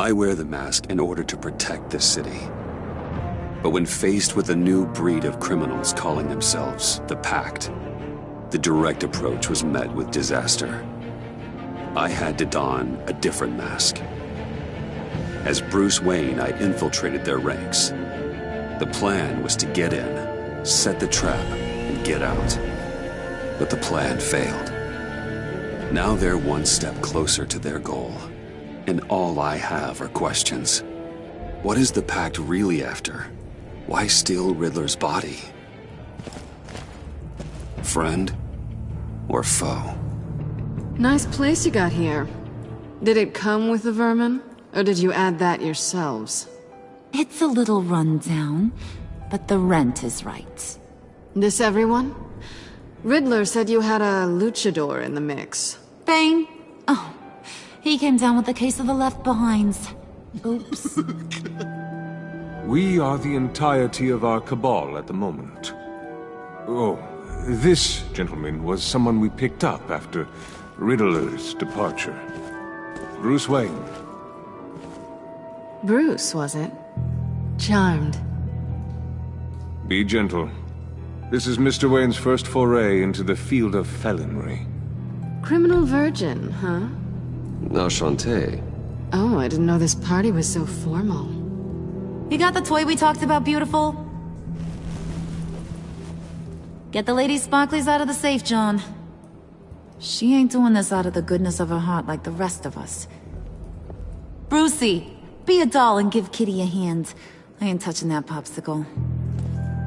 I wear the mask in order to protect this city. But when faced with a new breed of criminals calling themselves the Pact, the direct approach was met with disaster. I had to don a different mask. As Bruce Wayne, I infiltrated their ranks. The plan was to get in, set the trap, and get out. But the plan failed. Now they're one step closer to their goal. And all I have are questions. What is the Pact really after? Why steal Riddler's body? Friend or foe? Nice place you got here. Did it come with the vermin? Or did you add that yourselves? It's a little run down, but the rent is right. This everyone? Riddler said you had a luchador in the mix. Bane? Oh, he came down with a case of the left behinds. Oops. We are the entirety of our cabal at the moment. Oh, this gentleman was someone we picked up after Riddler's departure. Bruce Wayne. Bruce, was it? Charmed. Be gentle. This is Mr. Wayne's first foray into the field of felonry. Criminal virgin, huh? Enchanté. Oh, I didn't know this party was so formal. You got the toy we talked about, beautiful? Get the lady sparklies out of the safe, John. She ain't doing this out of the goodness of her heart like the rest of us. Brucey, be a doll and give Kitty a hand. I ain't touching that popsicle.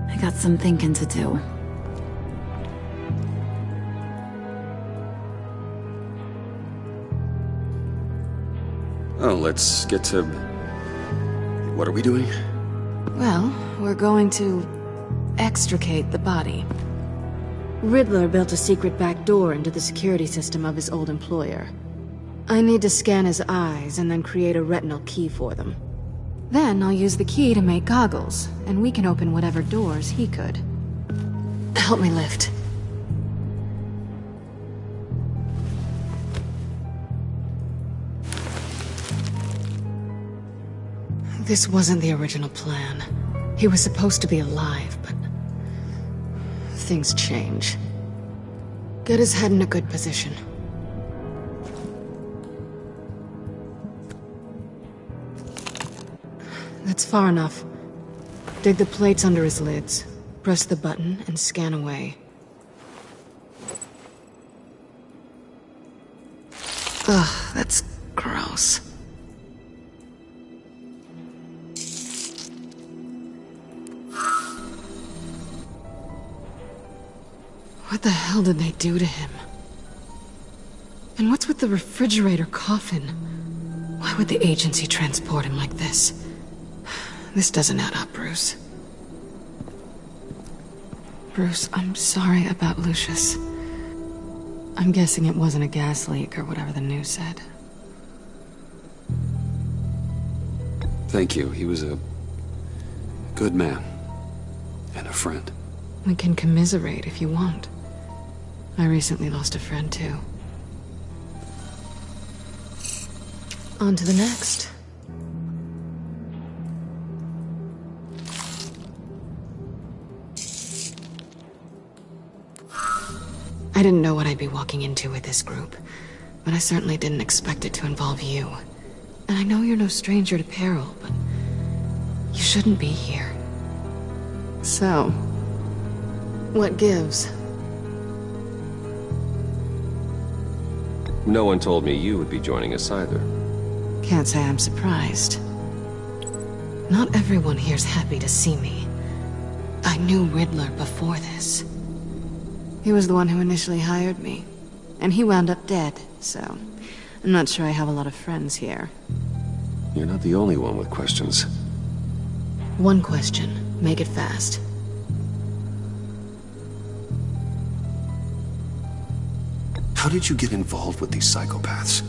I got some thinking to do. Oh, let's get to... What are we doing? Well, we're going to extricate the body. Riddler built a secret back door into the security system of his old employer. I need to scan his eyes and then create a retinal key for them. Then I'll use the key to make goggles, and we can open whatever doors he could. Help me lift. This wasn't the original plan. He was supposed to be alive, but... things change. Get his head in a good position. That's far enough. Dig the plates under his lids. Press the button and scan away. Ugh, that's gross. What the hell did they do to him? And what's with the refrigerator coffin? Why would the agency transport him like this? This doesn't add up, Bruce. Bruce, I'm sorry about Lucius. I'm guessing it wasn't a gas leak or whatever the news said. Thank you. He was a good man. And a friend. We can commiserate if you want. I recently lost a friend, too. On to the next. I didn't know what I'd be walking into with this group, but I certainly didn't expect it to involve you. And I know you're no stranger to peril, but you shouldn't be here. So, what gives? No one told me you would be joining us either. Can't say I'm surprised. Not everyone here's happy to see me. I knew Riddler before this. He was the one who initially hired me. And he wound up dead, so I'm not sure I have a lot of friends here. You're not the only one with questions. One question. Make it fast. How did you get involved with these psychopaths?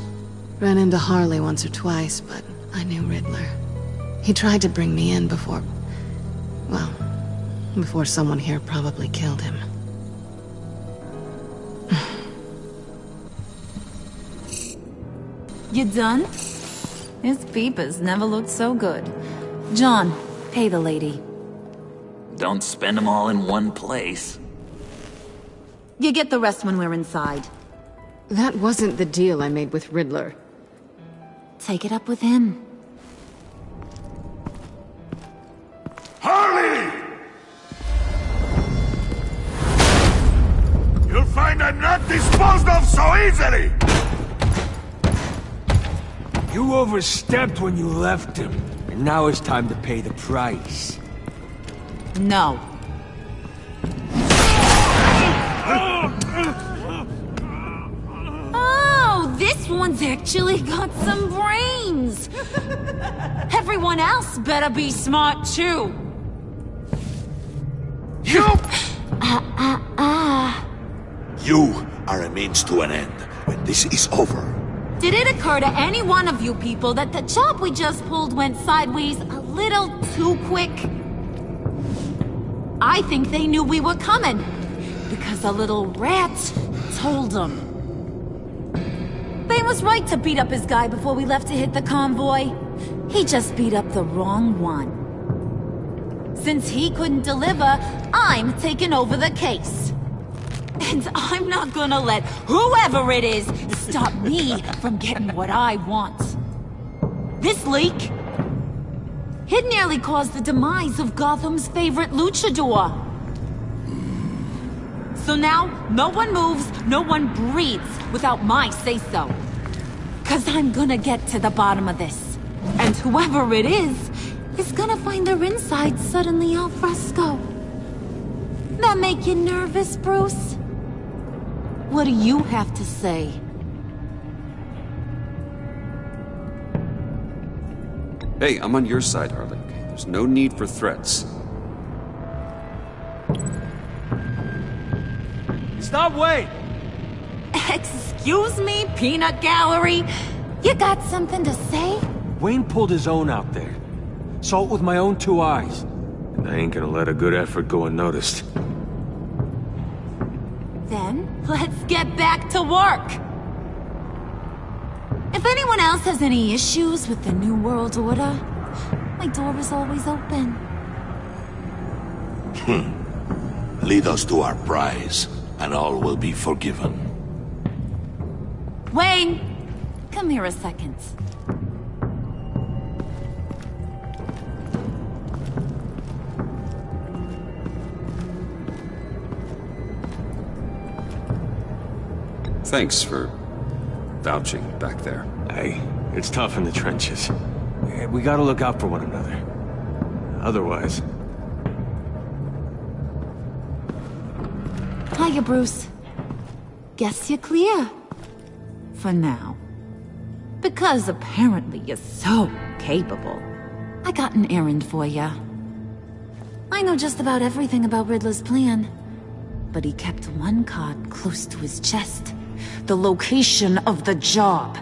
Ran into Harley once or twice, but I knew Riddler. He tried to bring me in before... well, before someone here probably killed him. You done? His peepers never looked so good. John, pay the lady. Don't spend them all in one place. You get the rest when we're inside. That wasn't the deal I made with Riddler. Take it up with him. Harley! You'll find I'm not disposed of so easily! You overstepped when you left him, and now it's time to pay the price. No. Oh, this one's actually got some brains. Everyone else better be smart too. You! You are a means to an end. When this is over, Did it occur to any one of you people that the job we just pulled went sideways a little too quick? I think they knew we were coming, because a little rat told them. They was right to beat up his guy before we left to hit the convoy. He just beat up the wrong one. Since he couldn't deliver, I'm taking over the case. And I'm not gonna let whoever it is stop me from getting what I want. This leak, it nearly caused the demise of Gotham's favorite luchador. So now, no one moves, no one breathes without my say-so. 'Cause I'm gonna get to the bottom of this. And whoever it is gonna find their insides suddenly al fresco. That make you nervous, Bruce? What do you have to say? Hey, I'm on your side, Harley. There's no need for threats. Stop, wait! Excuse me, peanut gallery? You got something to say? Wayne pulled his own out there. Saw it with my own 2 eyes. And I ain't gonna let a good effort go unnoticed. Then, let's get back to work. If anyone else has any issues with the New World Order, my door is always open. Lead us to our prize, and all will be forgiven. Wayne, come here a second. Thanks for vouching back there. Hey, it's tough in the trenches. We gotta look out for one another. Otherwise... Hiya, Bruce. Guess you're clear. For now. Because apparently you're so capable. I got an errand for ya. I know just about everything about Riddler's plan. But he kept one card close to his chest. The location of the job.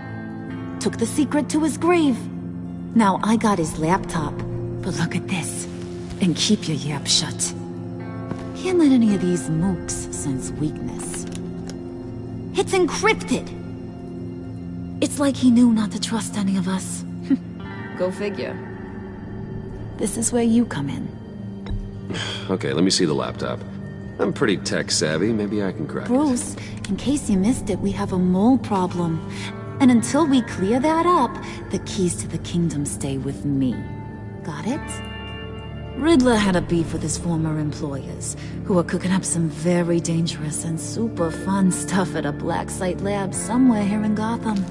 Took the secret to his grave. Now I got his laptop. But look at this. And keep your yap shut. Can't let any of these mooks sense weakness. It's encrypted. It's like he knew not to trust any of us. Go figure. This is where you come in. Okay, let me see the laptop. I'm pretty tech savvy, maybe I can crack it. Bruce, in case you missed it, we have a mole problem. And until we clear that up, the keys to the kingdom stay with me. Got it? Riddler had a beef with his former employers, who were cooking up some very dangerous and super fun stuff at a black site lab somewhere here in Gotham.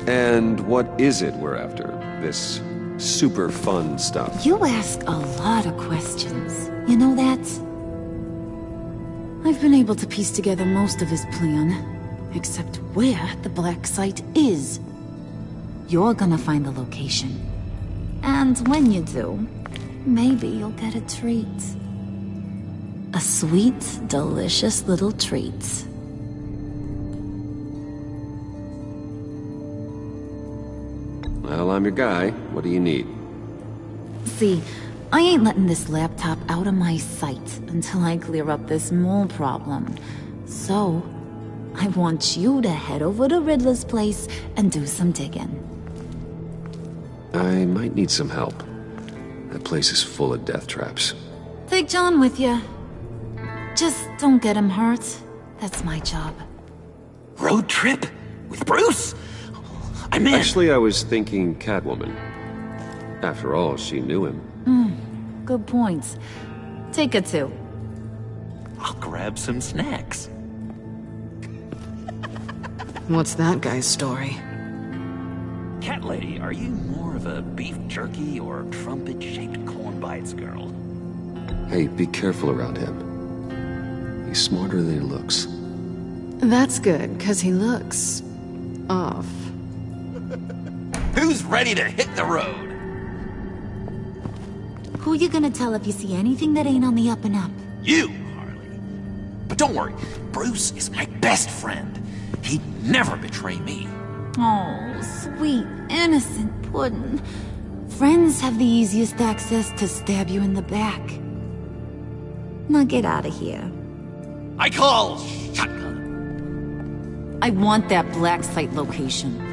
And what is it we're after? This super fun stuff? You ask a lot of questions. You know that? I've been able to piece together most of his plan, except where the black site is. You're gonna find the location. And when you do, maybe you'll get a treat. A sweet, delicious little treat. Well, I'm your guy. What do you need? See, I ain't letting this laptop out of my sight until I clear up this mole problem. So, I want you to head over to Riddler's place and do some digging. I might need some help. That place is full of death traps. Take John with you. Just don't get him hurt. That's my job. Road trip? With Bruce? I meant... Actually, I was thinking Catwoman. After all, she knew him. Good points. Take her too. I'll grab some snacks. What's that guy's story? Cat lady, are you more of a beef jerky or trumpet-shaped corn bites girl? Hey, be careful around him. He's smarter than he looks. That's good, because he looks... off. Who's ready to hit the road? Who you gonna tell if you see anything that ain't on the up and up? You, Harley. But don't worry, Bruce is my best friend. He'd never betray me. Oh, sweet, innocent puddin'. Friends have the easiest access to stab you in the back. Now get out of here. I call shotgun. I want that black site location.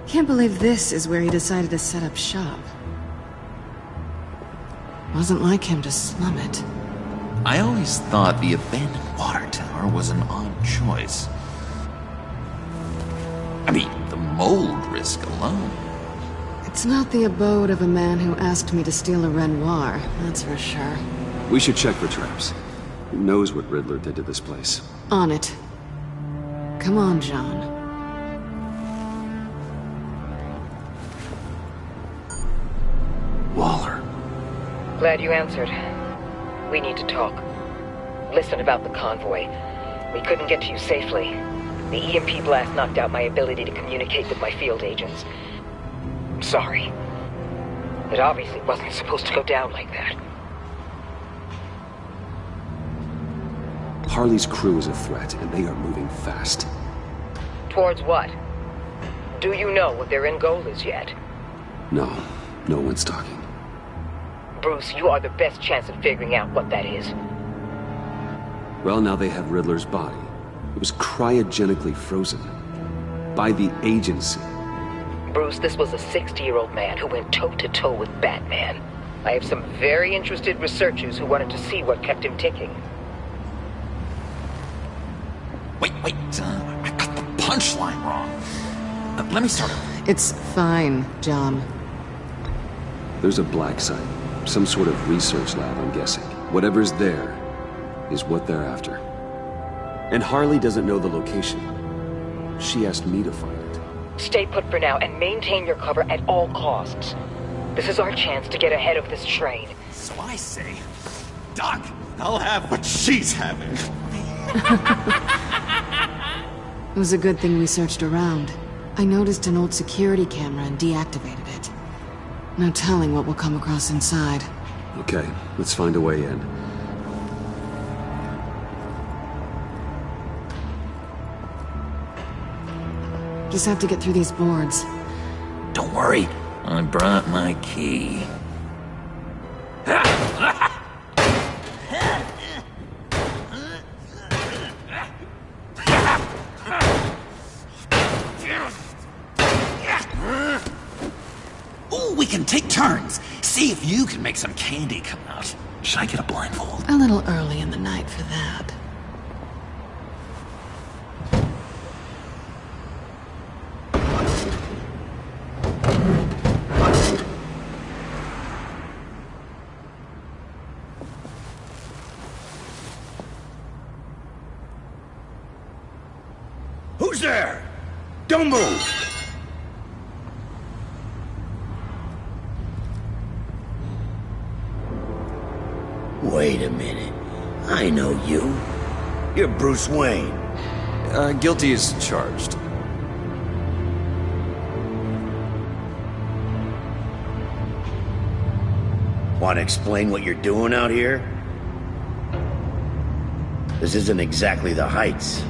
Can't believe this is where he decided to set up shop. Wasn't like him to slum it. I always thought the abandoned water tower was an odd choice. I mean, the mold risk alone. It's not the abode of a man who asked me to steal a Renoir, that's for sure. We should check for traps. Who knows what Riddler did to this place? On it. Come on, John. Waller. Glad you answered. We need to talk. Listen about the convoy. We couldn't get to you safely. The EMP blast knocked out my ability to communicate with my field agents. I'm sorry. It obviously wasn't supposed to go down like that. Harley's crew is a threat, and they are moving fast. Towards what? Do you know what their end goal is yet? No one's talking. Bruce, you are the best chance of figuring out what that is. Well, now they have Riddler's body. It was cryogenically frozen. By the agency. Bruce, this was a 60-year-old man who went toe-to-toe with Batman. I have some very interested researchers who wanted to see what kept him ticking. Wait, I got the punchline wrong. Let me start over. It's fine, John. There's a black site. Some sort of research lab, I'm guessing. Whatever's there is what they're after. And Harley doesn't know the location. She asked me to find it. Stay put for now and maintain your cover at all costs. This is our chance to get ahead of this train. So I say, Doc, I'll have what she's having. It was a good thing we searched around. I noticed an old security camera and deactivated it. No telling what we'll come across inside. Okay, let's find a way in. Just have to get through these boards. Don't worry, I brought my key. Ooh, we can take turns. See if you can make some candy come out. Should I get a blindfold? A little early in the night for that. Who's there? Don't move! Wait a minute. I know you. You're Bruce Wayne. Guilty as charged. Want to explain what you're doing out here? This isn't exactly the Heights.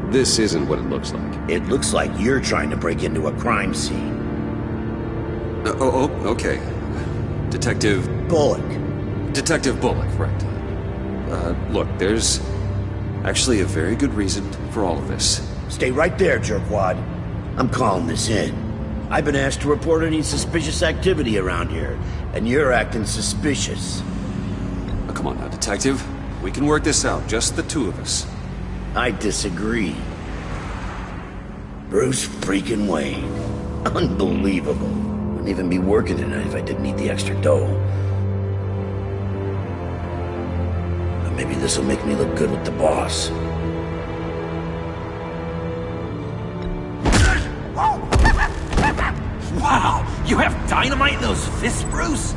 This isn't what it looks like. It looks like you're trying to break into a crime scene. Okay. Detective Bullock. Detective Bullock, right. Look, there's actually a very good reason for all of this. Stay right there, jerkwad. I'm calling this in. I've been asked to report any suspicious activity around here, and you're acting suspicious. Oh, come on now, Detective. We can work this out, just the two of us. I disagree. Bruce freaking Wayne. Unbelievable. Wouldn't even be working tonight if I didn't need the extra dough. But maybe this'll make me look good with the boss. Wow, you have dynamite in those fists, Bruce?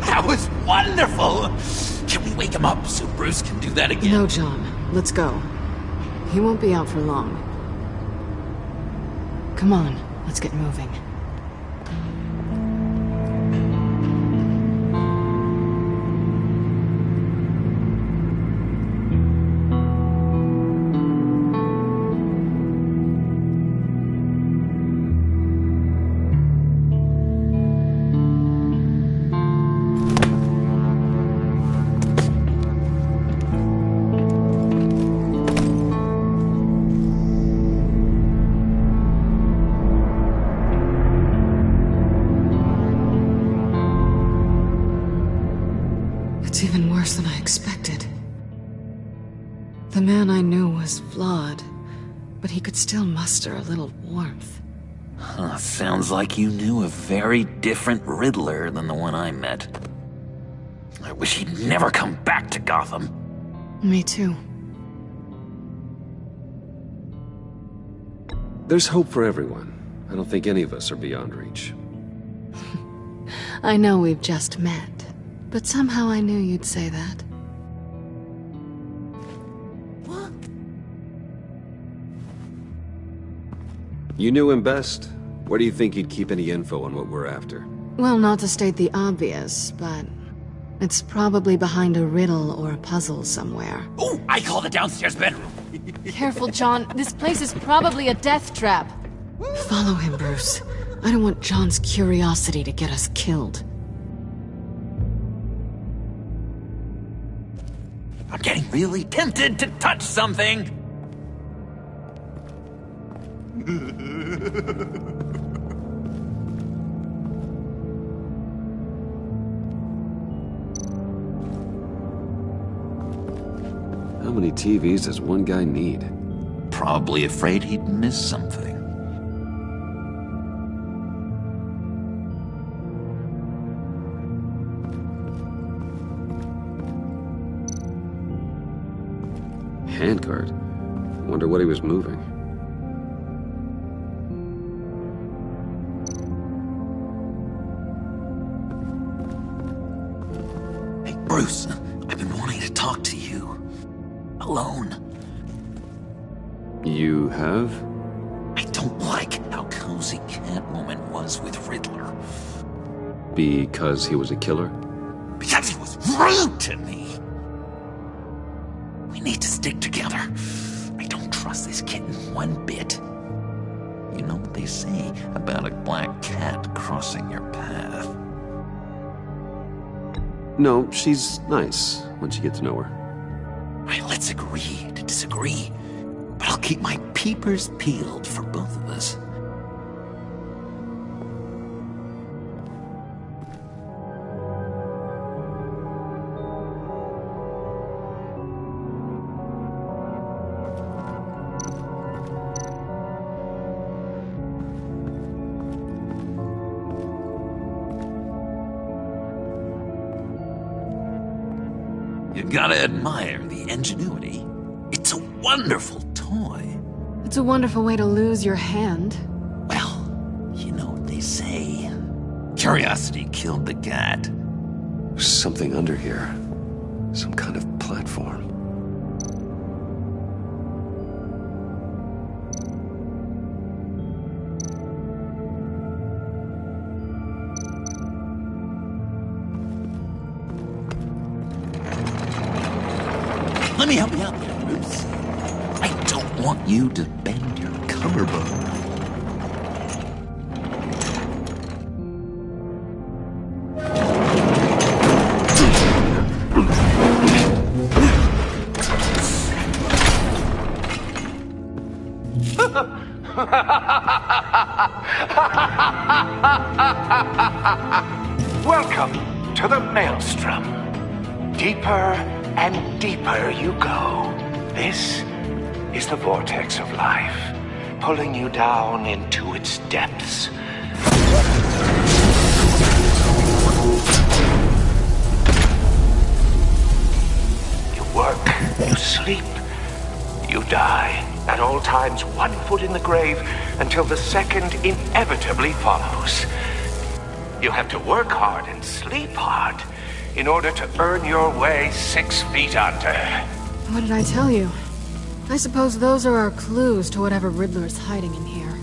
That was wonderful! Can we wake him up so Bruce can do that again? No, John. Let's go. He won't be out for long. Come on, let's get moving. It's even worse than I expected. The man I knew was flawed, but he could still muster a little warmth. Sounds like you knew a very different Riddler than the one I met. I wish he'd never come back to Gotham. Me too. There's hope for everyone. I don't think any of us are beyond reach. I know we've just met, but somehow I knew you'd say that. What? You knew him best. Where do you think he'd keep any info on what we're after? Well, not to state the obvious, but it's probably behind a riddle or a puzzle somewhere. Oh, I call the downstairs bedroom. Careful, John. This place is probably a death trap. Follow him, Bruce. I don't want John's curiosity to get us killed. I'm getting really tempted to touch something. How many TVs does one guy need? Probably afraid he'd miss something. Handcart. Wonder what he was moving. Hey, Bruce, I've been wanting to talk to you. Alone. You have? I don't like how cozy Catwoman was with Riddler. Because he was a killer? Because he was rude to me. We need to stick together. I don't trust this kitten one bit. You know what they say about a black cat crossing your path? No, she's nice once you get to know her. Right, let's agree to disagree. But I'll keep my peepers peeled for both of us. You gotta admire the ingenuity. It's a wonderful toy. It's a wonderful way to lose your hand. Well, you know what they they say. Curiosity killed the cat. There's something under here. Some kind of platform. Let me help you out there, Bruce. I don't want you to bend your collarbone. Welcome to the Maelstrom. Deeper and deeper you go. This is the vortex of life, pulling you down into its depths. You work, you sleep, you die. At all times, 1 foot in the grave until the second inevitably follows. You have to work hard and sleep hard in order to earn your way 6 feet under. What did I tell you? I suppose those are our clues to whatever Riddler's hiding in here.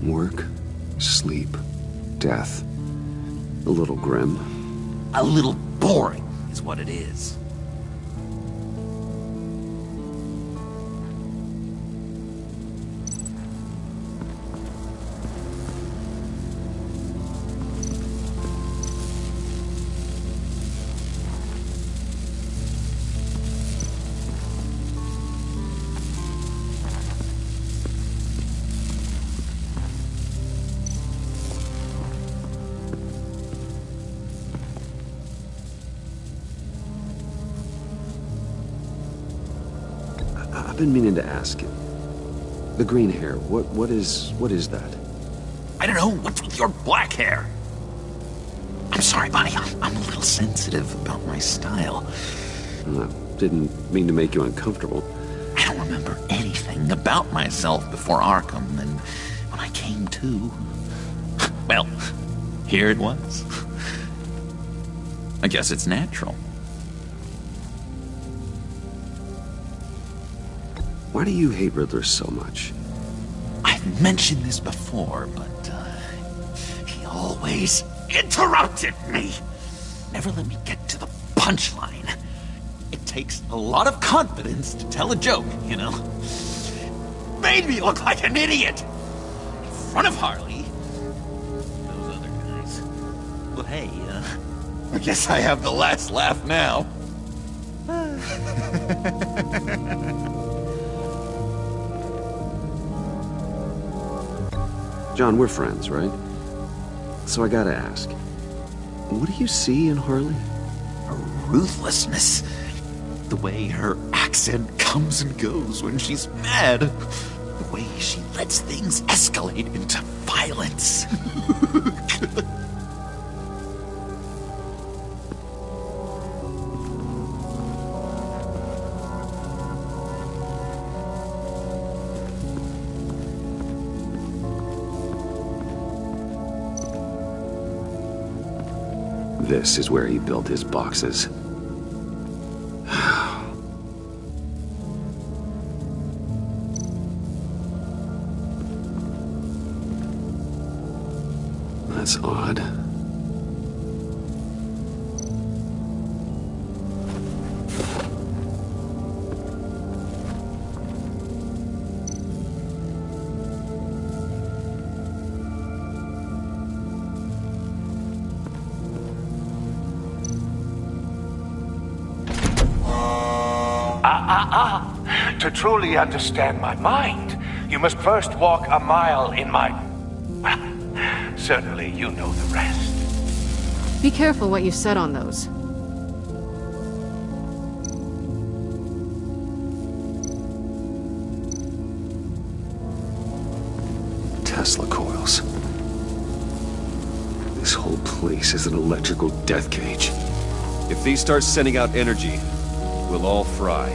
Work, sleep, death. A little grim. A little boring is what it is. I've been meaning to ask you. The green hair, what is that? I don't know, what's with your black hair? I'm sorry, buddy, I'm a little sensitive about my style. Didn't mean to make you uncomfortable. I don't remember anything about myself before Arkham, and when I came to, well, here it was. I guess it's natural. Why do you hate Riddler so much? I've mentioned this before, but he always interrupted me. Never let me get to the punchline. It takes a lot of confidence to tell a joke, you know? Made me look like an idiot in front of Harley. Those other guys. But hey, I guess I have the last laugh now. John, we're friends, right? So I gotta ask, what do you see in Harley? Her ruthlessness. The way her accent comes and goes when she's mad. The way she lets things escalate into violence. This is where he built his boxes. That's odd. To truly understand my mind, you must first walk a mile in my... Well, certainly you know the rest. Be careful what you said on those. Tesla coils. This whole place is an electrical death cage. If these start sending out energy, we'll all fry.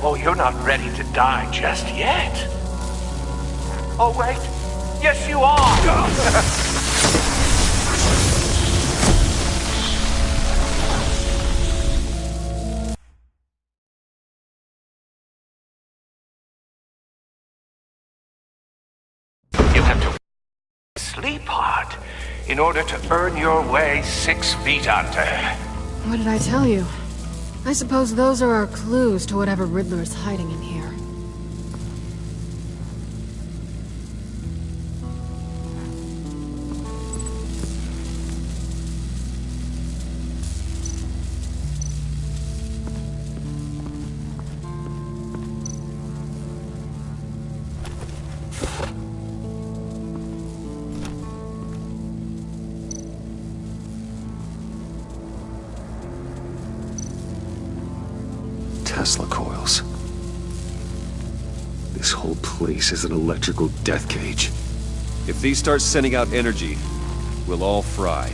Oh, you're not ready to die just yet. Oh, wait. Yes, you are! You have to sleep hard in order to earn your way 6 feet under. What did I tell you? I suppose those are our clues to whatever Riddler is hiding in here. Tesla coils. This whole place is an electrical death cage. If these start sending out energy, we'll all fry.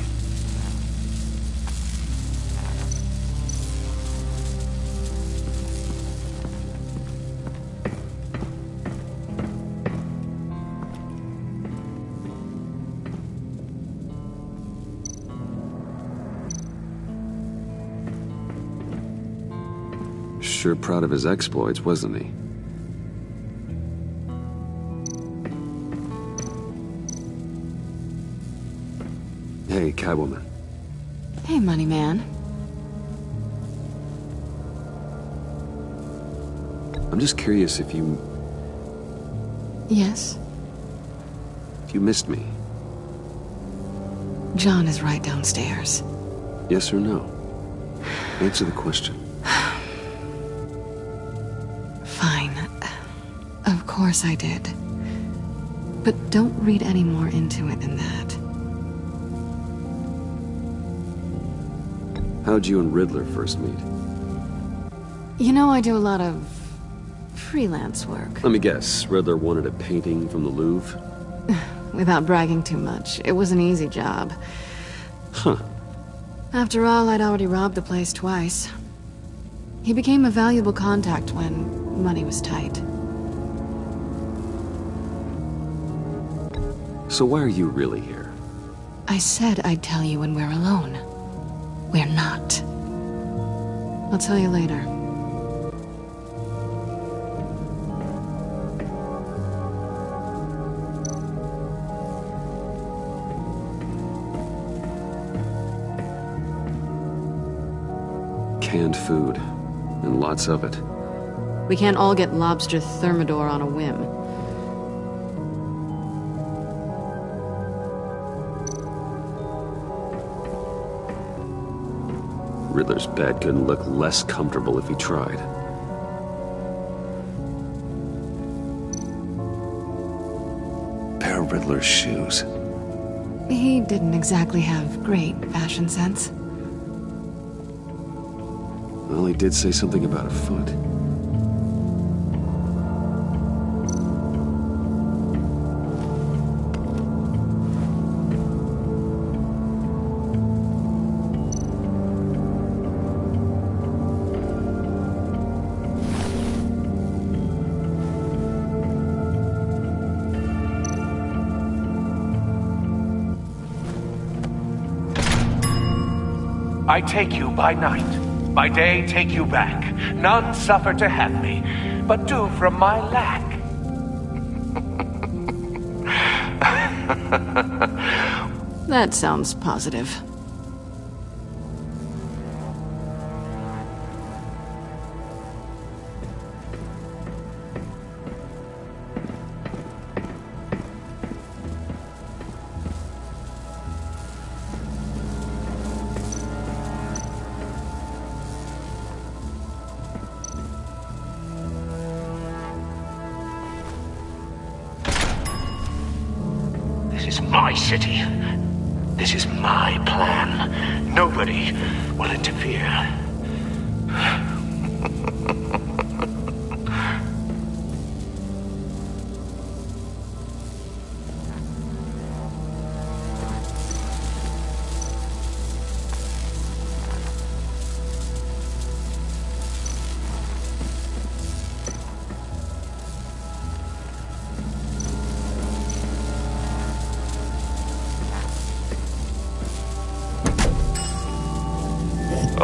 Sure proud of his exploits, wasn't he? Hey, Catwoman. Hey, Money Man. I'm just curious if you Yes? missed me. John is right downstairs. Yes or no? Answer the question. Fine. Of course I did. But don't read any more into it than that. How'd you and Riddler first meet? You know, I do a lot of freelance work. Let me guess, Riddler wanted a painting from the Louvre? Without bragging too much, it was an easy job. Huh. After all, I'd already robbed the place twice. He became a valuable contact when money was tight. So why are you really here? I said I'd tell you when we're alone. We're not. I'll tell you later. Canned food, and lots of it. We can't all get lobster thermidor on a whim. Riddler's bed couldn't look less comfortable if he tried. Pair of Riddler's shoes. He didn't exactly have great fashion sense. Well, he did say something about a foot. I take you by night, by day take you back. None suffer to have me, but do from my lack. That sounds positive. This is my city. This is my plan. Nobody will interfere.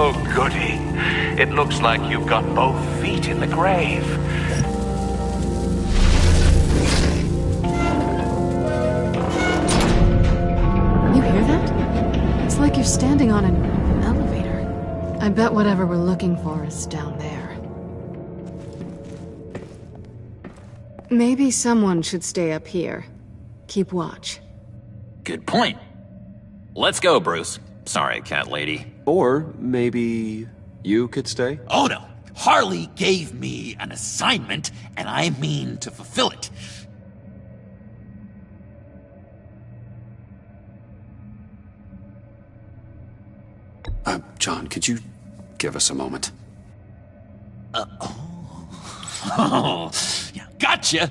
Oh, goody. It looks like you've got both feet in the grave. You hear that? It's like you're standing on an elevator. I bet whatever we're looking for is down there. Maybe someone should stay up here. Keep watch. Good point. Let's go, Bruce. Sorry, cat lady. Or maybe you could stay? Oh no, Harley gave me an assignment, and I mean to fulfill it. John, could you give us a moment? Oh, yeah, gotcha.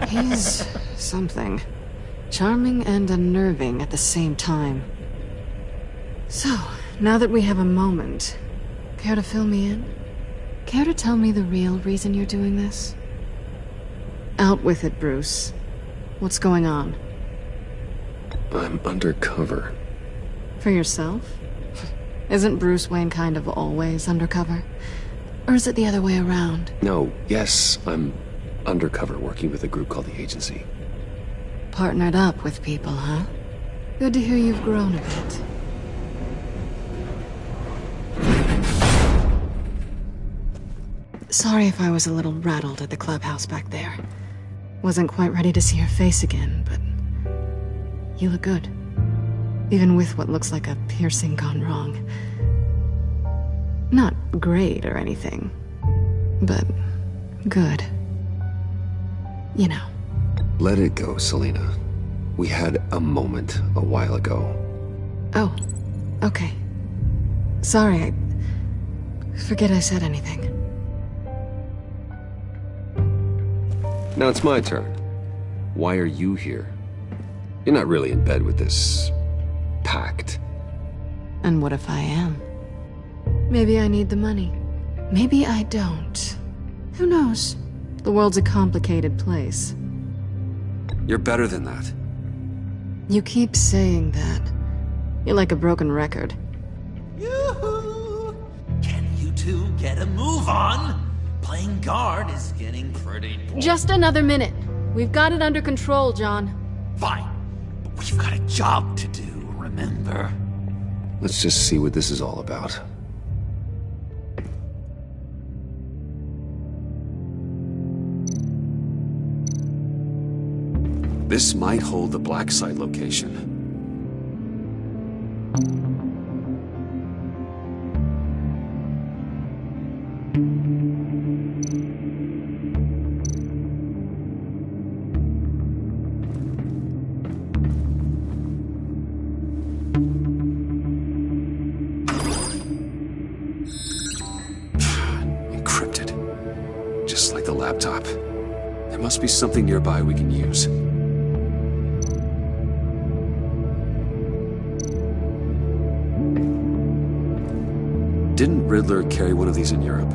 He's something. Charming and unnerving at the same time. So, now that we have a moment, care to fill me in? Care to tell me the real reason you're doing this? Out with it, Bruce. What's going on? I'm undercover. For yourself? Isn't Bruce Wayne kind of always undercover? Or is it the other way around? No, yes, I'm undercover working with a group called the Agency. Partnered up with people, huh? Good to hear you've grown a bit. Sorry if I was a little rattled at the clubhouse back there. Wasn't quite ready to see your face again, but you look good. Even with what looks like a piercing gone wrong. Not great or anything, but good. You know. Let it go, Selina. We had a moment a while ago. Oh, okay. Sorry, I forget I said anything. Now it's my turn. Why are you here? You're not really in bed with this pact. And what if I am? Maybe I need the money. Maybe I don't. Who knows? The world's a complicated place. You're better than that. You keep saying that. You're like a broken record. Yoo-hoo! Can you two get a move on? Playing guard is getting pretty boring. Just another minute. We've got it under control, John. Fine. But we've got a job to do, remember? Let's just see what this is all about. This might hold the black site location. Encrypted. Just like the laptop. There must be something nearby we can use. Didn't Riddler carry one of these in Europe?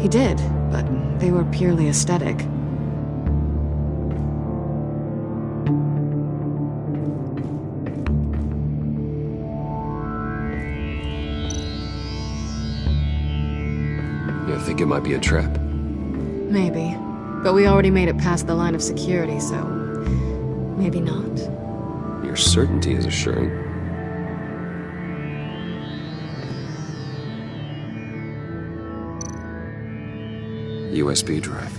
He did, but they were purely aesthetic. You think it might be a trap? Maybe. But we already made it past the line of security, so maybe not. Your certainty is assuring. USB drive.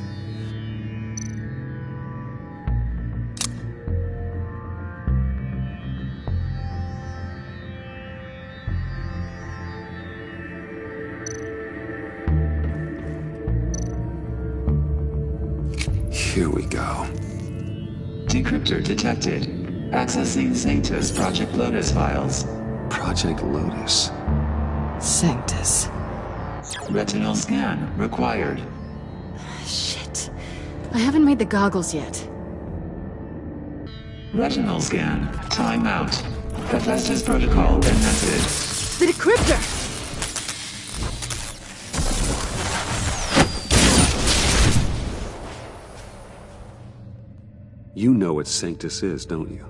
Here we go. Decryptor detected. Accessing Sanctus Project Lotus files. Project Lotus. Sanctus. Retinal scan required. Shit. I haven't made the goggles yet. Retinal scan. Timeout. Hephaestus protocol enacted. The decryptor! You know what Sanctus is, don't you?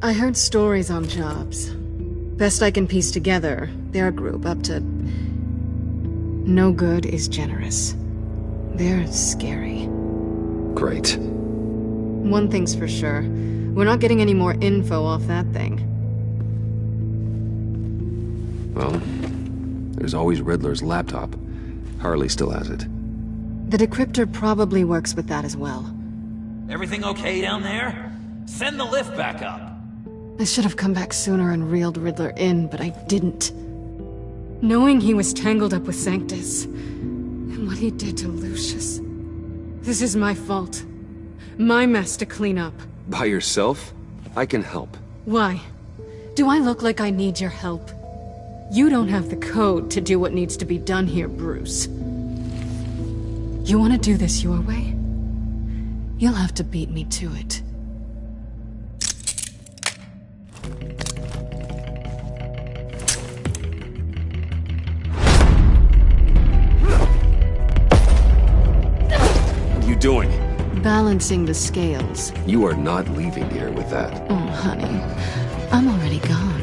I heard stories on jobs. Best I can piece together, their group up to... No good is generous. They're scary. Great. One thing's for sure. We're not getting any more info off that thing. Well, there's always Riddler's laptop. Harley still has it. The decryptor probably works with that as well. Everything okay down there? Send the lift back up. I should have come back sooner and reeled Riddler in, but I didn't. Knowing he was tangled up with Sanctus, and what he did to Lucius. This is my fault. My mess to clean up. By yourself? I can help. Why? Do I look like I need your help? You don't have the code to do what needs to be done here, Bruce. You want to do this your way? You'll have to beat me to it. What are you doing? Balancing the scales. You are not leaving here with that. Oh, honey. I'm already gone.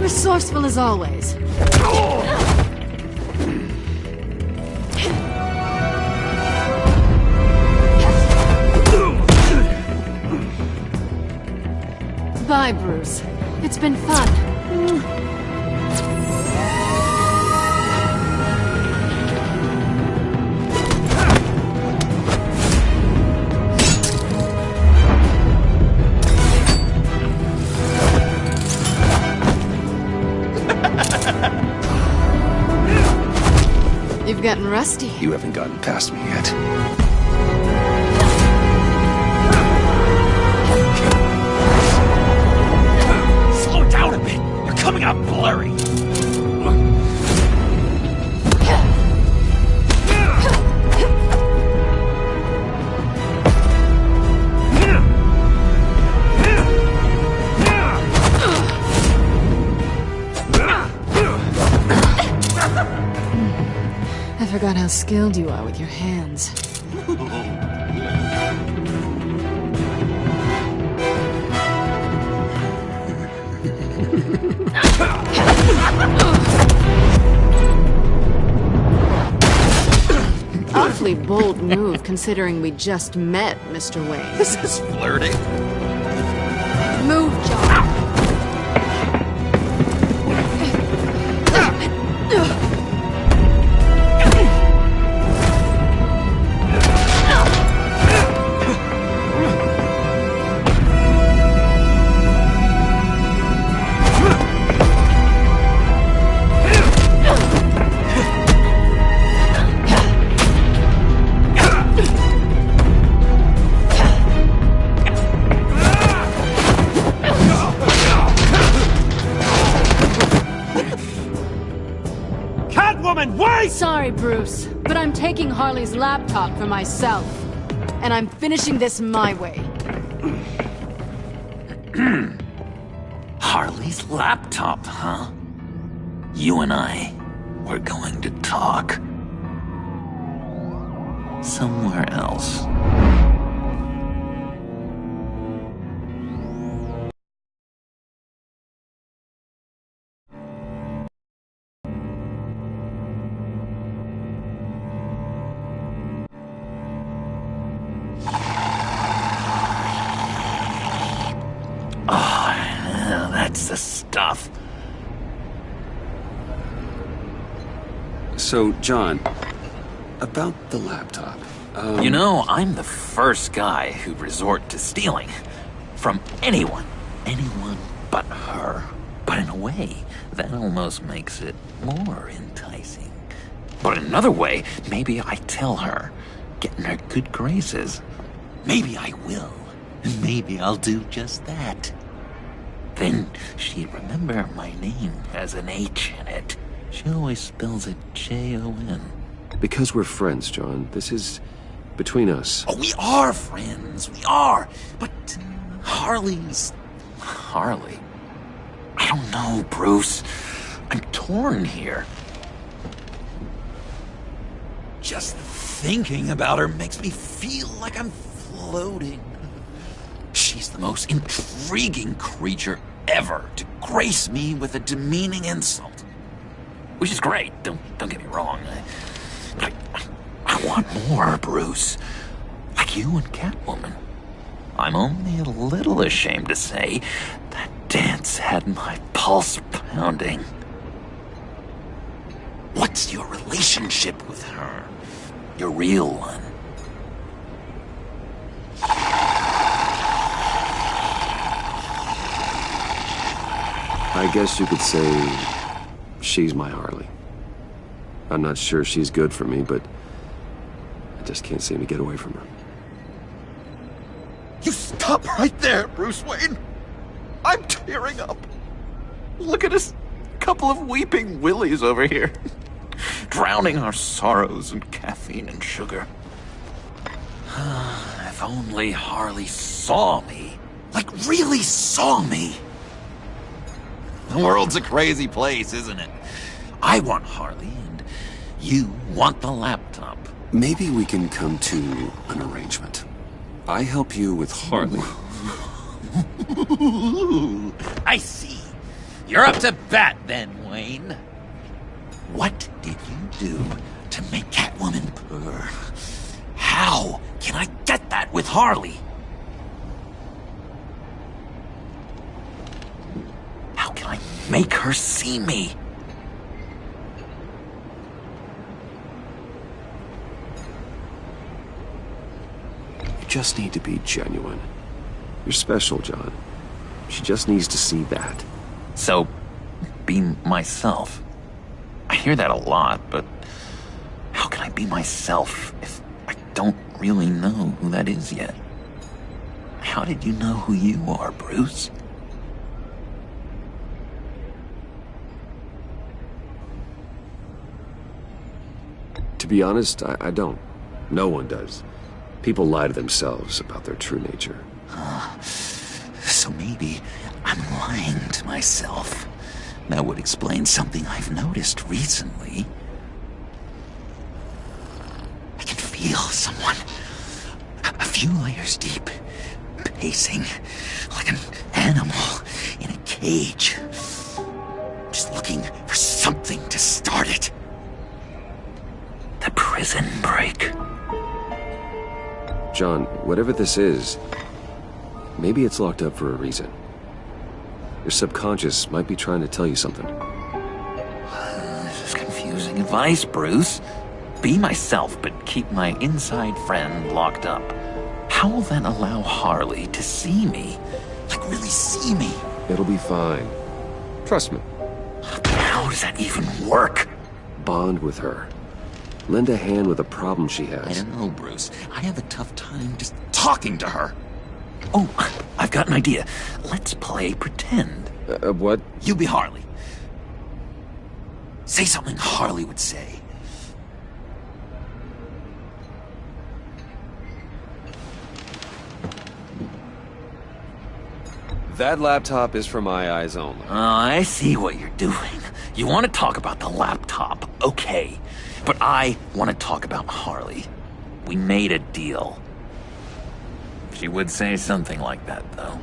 Resourceful as always. Bye, Bruce. It's been fun. You've gotten rusty. You haven't gotten past me yet. Slow down a bit. You're coming out blurry. I forgot how skilled you are with your hands. Awfully bold move, considering we just met, Mr. Wayne. This is flirting. Move, John. Sorry, Bruce, but I'm taking Harley's laptop for myself. And I'm finishing this my way. Harley's laptop, huh? You and I, we're going to talk. Somewhere else. That's the stuff. So, John, about the laptop. You know, I'm the first guy who'd resort to stealing. From anyone. Anyone but her. But in a way, that almost makes it more enticing. But in another way, maybe I tell her, get in her good graces. Maybe I will. And maybe I'll do just that. Then she'd remember my name has an H in it. She always spells it Jon. Because we're friends, John. This is between us. Oh, we are friends. We are. But Harley's... Harley? I don't know, Bruce. I'm torn here. Just thinking about her makes me feel like I'm floating. She's the most intriguing creature ever to grace me with a demeaning insult. Which is great, don't get me wrong. I want more, Bruce. Like you and Catwoman. I'm only a little ashamed to say that dance had my pulse pounding. What's your relationship with her? Your real one? I guess you could say she's my Harley. I'm not sure she's good for me, but I just can't seem to get away from her. You stop right there, Bruce Wayne! I'm tearing up. Look at us, couple of weeping willies over here. Drowning our sorrows in caffeine and sugar. If only Harley saw me. Like, really saw me. The world's a crazy place, isn't it? I want Harley, and you want the laptop. Maybe we can come to an arrangement. I help you with Harley. I see. You're up to bat then, Wayne. What did you do to make Catwoman purr? How can I get that with Harley? How can I make her see me? You just need to be genuine. You're special, John. She just needs to see that. So, be myself. I hear that a lot, but how can I be myself if I don't really know who that is yet? How did you know who you are, Bruce? To be honest, I don't. No one does. People lie to themselves about their true nature. So maybe I'm lying to myself. That would explain something I've noticed recently. I can feel someone a few layers deep, pacing like an animal in a cage. Just looking for something to start it. The prison break. John, whatever this is, maybe it's locked up for a reason. Your subconscious might be trying to tell you something. This is confusing advice, Bruce. Be myself, but keep my inside friend locked up. How will that allow Harley to see me? Like, really see me? It'll be fine. Trust me. But how does that even work? Bond with her. Lend a hand with a problem she has. I don't know, Bruce. I have a tough time just talking to her. Oh, I've got an idea. Let's play pretend. What? You be Harley. Say something Harley would say. That laptop is for my eyes only. I see what you're doing. You want to talk about the laptop, okay. But I want to talk about Harley. We made a deal. She would say something like that, though.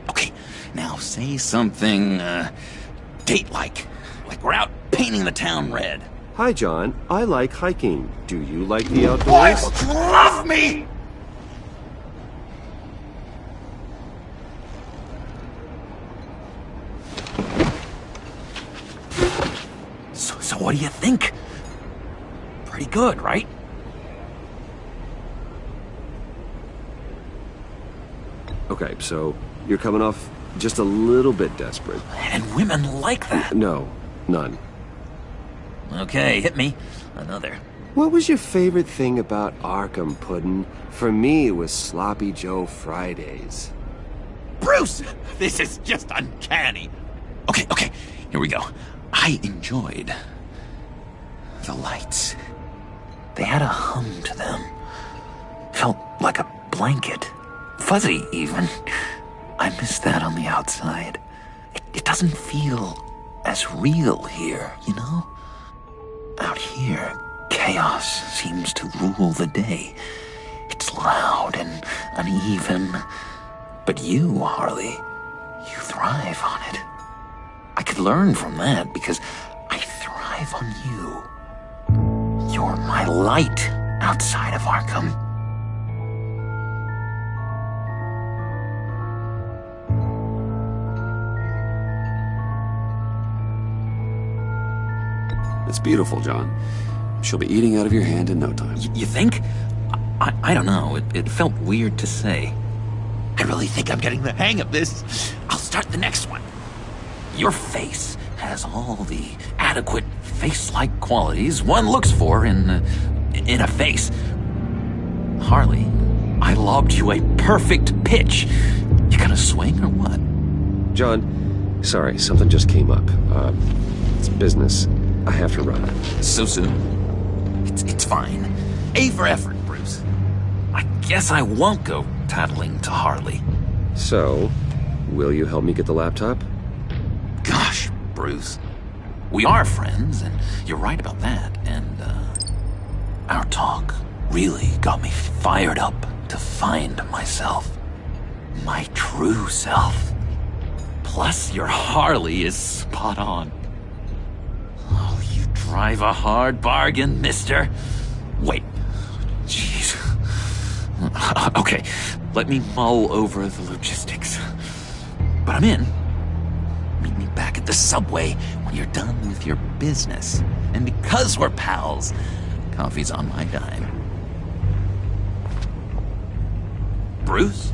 Okay, now say something, date-like. Like we're out painting the town red. Hi, John. I like hiking. Do you like the outdoors? Boys, love me! So what do you think? Pretty good, right? Okay, so you're coming off just a little bit desperate. And women like that. No, none. Okay, hit me. Another. What was your favorite thing about Arkham, Puddin'? For me, it was Sloppy Joe Fridays. Bruce! This is just uncanny. Okay, here we go. I enjoyed the lights. They had a hum to them. Felt like a blanket. Fuzzy, even. I miss that on the outside. It doesn't feel as real here, you know? Out here, chaos seems to rule the day. It's loud and uneven. But you, Harley, you thrive on it. I could learn from that because I thrive on you. You're my light outside of Arkham. It's beautiful, John. She'll be eating out of your hand in no time. You think? I don't know. It felt weird to say. I really think I'm getting the hang of this. I'll start the next one. Your face has all the adequate face-like qualities one looks for in a face. Harley, I lobbed you a perfect pitch. You gonna swing or what? John, sorry, something just came up. It's business. I have to run. So soon? It's fine. A for effort, Bruce. I guess I won't go tattling to Harley. So, will you help me get the laptop? Gosh, Bruce. We are friends, and you're right about that. And, our talk really got me fired up to find myself. My true self. Plus, your Harley is spot on. Oh, you drive a hard bargain, mister. Wait. Jeez. Okay, let me mull over the logistics. But I'm in. Meet me back at the subway when you're done with your business. And because we're pals, coffee's on my dime. Bruce?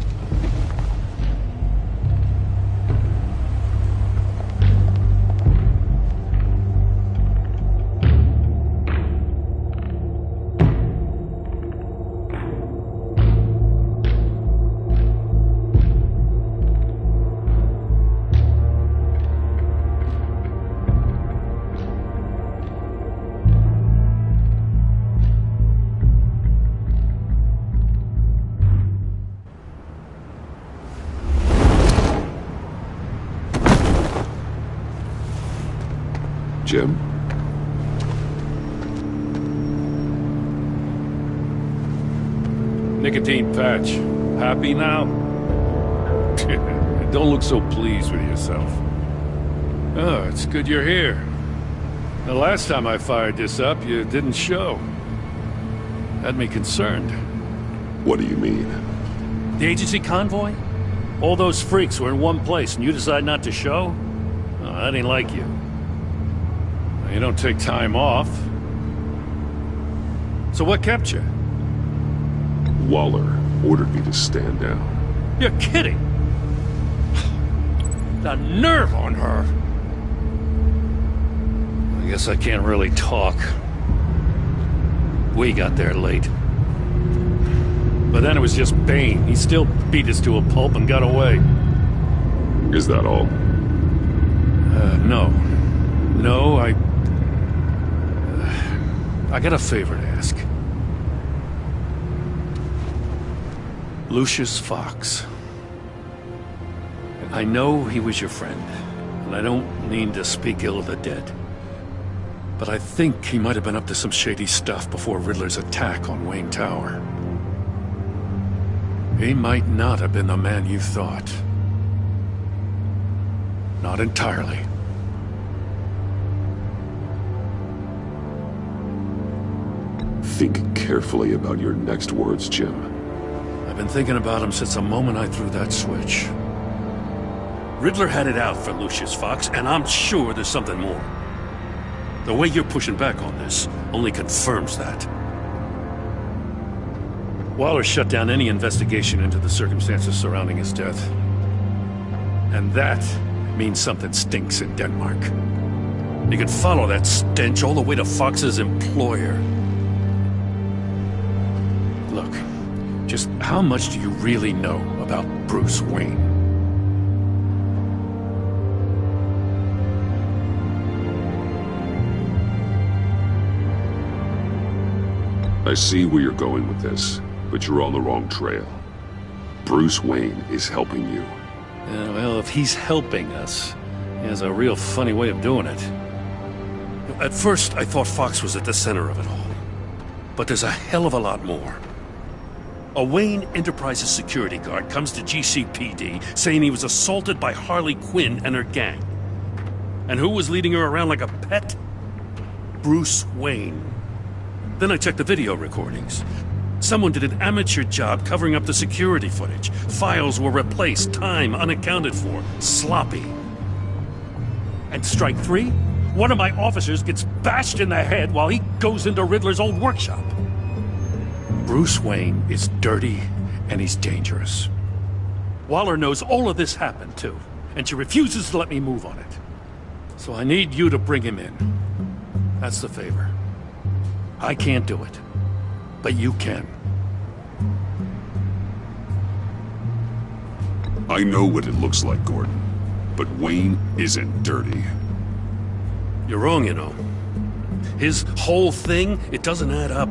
Jim? Nicotine patch. Happy now? Don't look so pleased with yourself. Oh, it's good you're here. The last time I fired this up, you didn't show. Had me concerned. What do you mean? The agency convoy? All those freaks were in one place and you decide not to show? Oh, that ain't like you. You don't take time off. So what kept you? Waller ordered me to stand down. You're kidding! The nerve on her! I guess I can't really talk. We got there late. But then it was just Bane. He still beat us to a pulp and got away. Is that all? No. No, I got a favor to ask. Lucius Fox. I know he was your friend, and I don't mean to speak ill of the dead. But I think he might have been up to some shady stuff before Riddler's attack on Wayne Tower. He might not have been the man you thought. Not entirely. Think carefully about your next words, Jim. I've been thinking about him since the moment I threw that switch. Riddler had it out for Lucius Fox, and I'm sure there's something more. The way you're pushing back on this only confirms that. Waller shut down any investigation into the circumstances surrounding his death. And that means something stinks in Denmark. You can follow that stench all the way to Fox's employer. Look, just how much do you really know about Bruce Wayne? I see where you're going with this, but you're on the wrong trail. Bruce Wayne is helping you. Yeah, well, if he's helping us, he has a real funny way of doing it. At first, I thought Fox was at the center of it all. But there's a hell of a lot more. A Wayne Enterprises security guard comes to GCPD saying he was assaulted by Harley Quinn and her gang. And who was leading her around like a pet? Bruce Wayne. Then I checked the video recordings. Someone did an amateur job covering up the security footage. Files were replaced, time unaccounted for, sloppy. And strike three? One of my officers gets bashed in the head while he goes into Riddler's old workshop. Bruce Wayne is dirty and he's dangerous. Waller knows all of this happened too, and she refuses to let me move on it. So I need you to bring him in. That's the favor. I can't do it, but you can. I know what it looks like, Gordon, but Wayne isn't dirty. You're wrong, you know. His whole thing, it doesn't add up.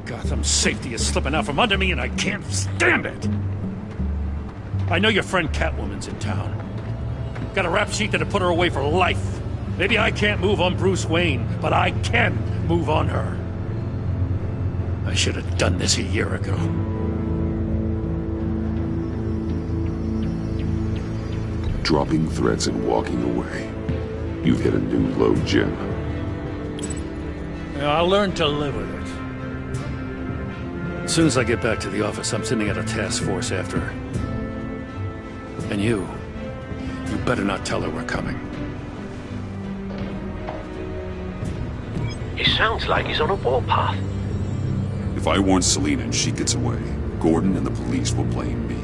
Gotham's safety is slipping out from under me and I can't stand it. I know your friend Catwoman's in town. Got a rap sheet that'll put her away for life. Maybe I can't move on Bruce Wayne, but I can move on her. I should have done this a year ago. Dropping threats and walking away. You've hit a new low, Jim. Yeah, I'll learn to live with it. As soon as I get back to the office, I'm sending out a task force after her. And you better not tell her we're coming. He sounds like he's on a warpath. If I warn Selina and she gets away, Gordon and the police will blame me.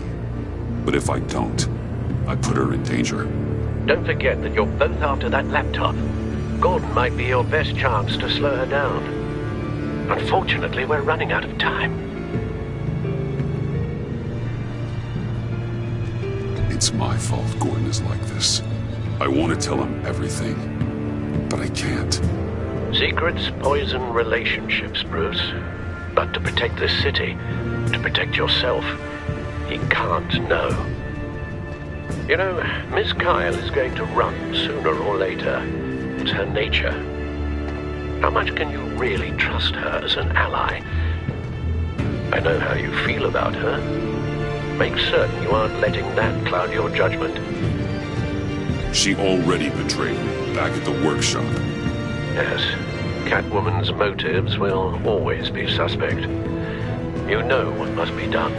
But if I don't, I put her in danger. Don't forget that you're both after that laptop. Gordon might be your best chance to slow her down. Unfortunately, we're running out of time. It's my fault Gordon is like this. I want to tell him everything, but I can't. Secrets poison relationships, Bruce. But to protect this city, to protect yourself, he can't know. You know, Miss Kyle is going to run sooner or later. It's her nature. How much can you really trust her as an ally? I know how you feel about her. Make certain you aren't letting that cloud your judgment. She already betrayed me back at the workshop. Yes, Catwoman's motives will always be suspect. You know what must be done.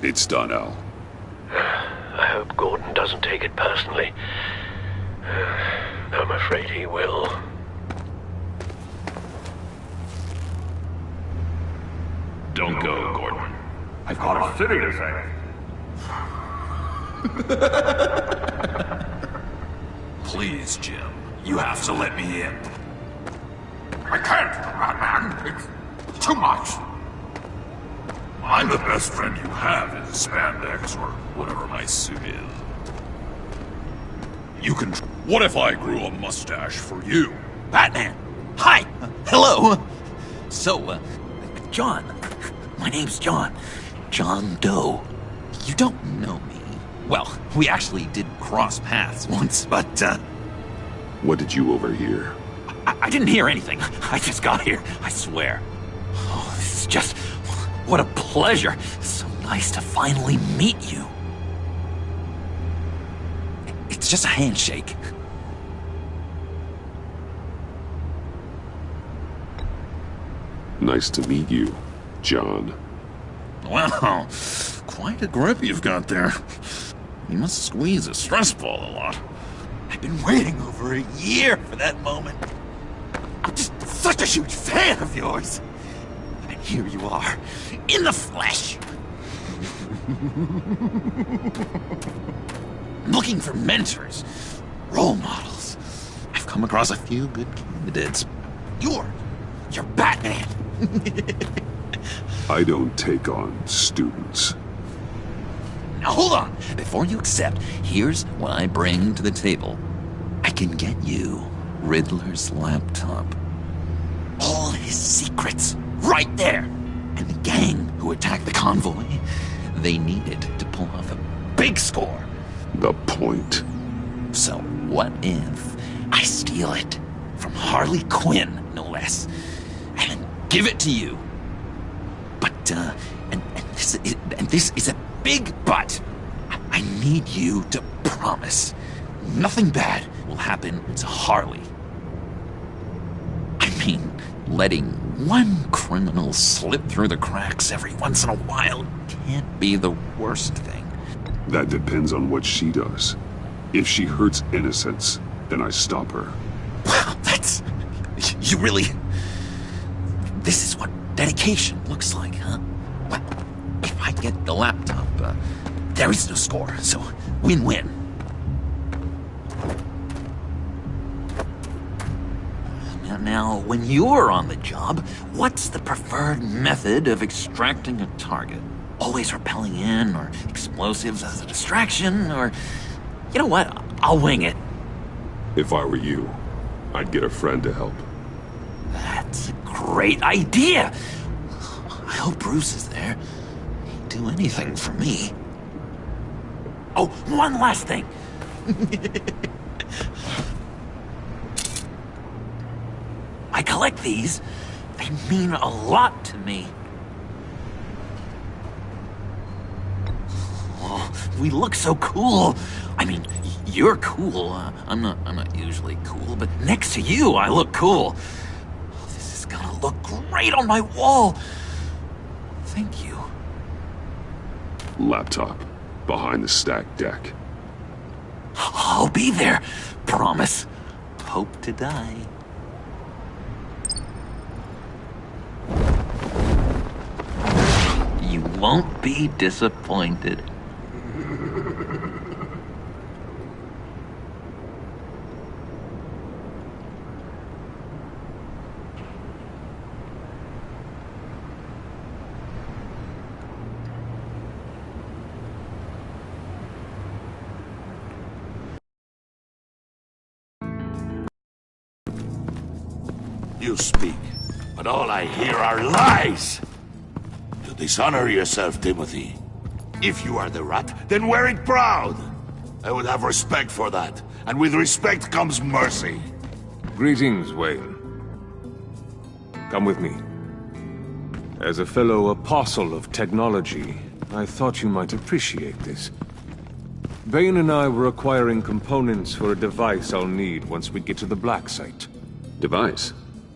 It's done, Al. I hope Gordon doesn't take it personally. I'm afraid he will. Don't go, Gordon. I've got a city to save. Please, Jim. You have to let me in. I can't, Batman. It's too much. I'm the best friend you have in spandex or whatever my suit is. You can... What if I grew a mustache for you? Batman! Hi! Hello! So, John. My name's John. John Doe. You don't know me. Well, we actually did cross paths once, but, What did you overhear? I didn't hear anything. I just got here, I swear. Oh, this is just... What a pleasure. So nice to finally meet you. It's just a handshake. Nice to meet you, John. Wow, quite a grip you've got there. You must squeeze a stress ball a lot. I've been waiting over a year for that moment. I'm just such a huge fan of yours. And here you are, in the flesh. Looking for mentors, role models. I've come across a few good candidates. You're Batman. I don't take on students. Now hold on. Before you accept, here's what I bring to the table. I can get you Riddler's laptop. All his secrets, right there. And the gang who attacked the convoy, they needed to pull off a big score. The point. So what if I steal it from Harley Quinn, no less, and then give it to you? But, and this is a big but. I need you to promise nothing bad will happen to Harley. I mean, letting one criminal slip through the cracks every once in a while can't be the worst thing. That depends on what she does. If she hurts innocents, then I stop her. Wow, that's... You really... This is what dedication looks like, huh? Well, if I get the laptop, there is no score, so win-win. Now, when you're on the job, what's the preferred method of extracting a target? Always rappelling in, or explosives as a distraction, or... You know what? I'll wing it. If I were you, I'd get a friend to help. That's a great idea! I hope Bruce is there. He'd do anything for me. Oh, one last thing! I collect these. They mean a lot to me. Oh, we look so cool. I mean, you're cool. I'm not usually cool, but next to you, I look cool. This is gonna look great on my wall. Thank you. Laptop. Behind the stacked deck. I'll be there. Promise. Hope to die. You won't be disappointed. You speak, but all I hear are lies! You dishonor yourself, Timothy. If you are the rat, then wear it proud! I would have respect for that, and with respect comes mercy. Greetings, Wayne. Come with me. As a fellow apostle of technology, I thought you might appreciate this. Bane and I were acquiring components for a device I'll need once we get to the Black Site. Device?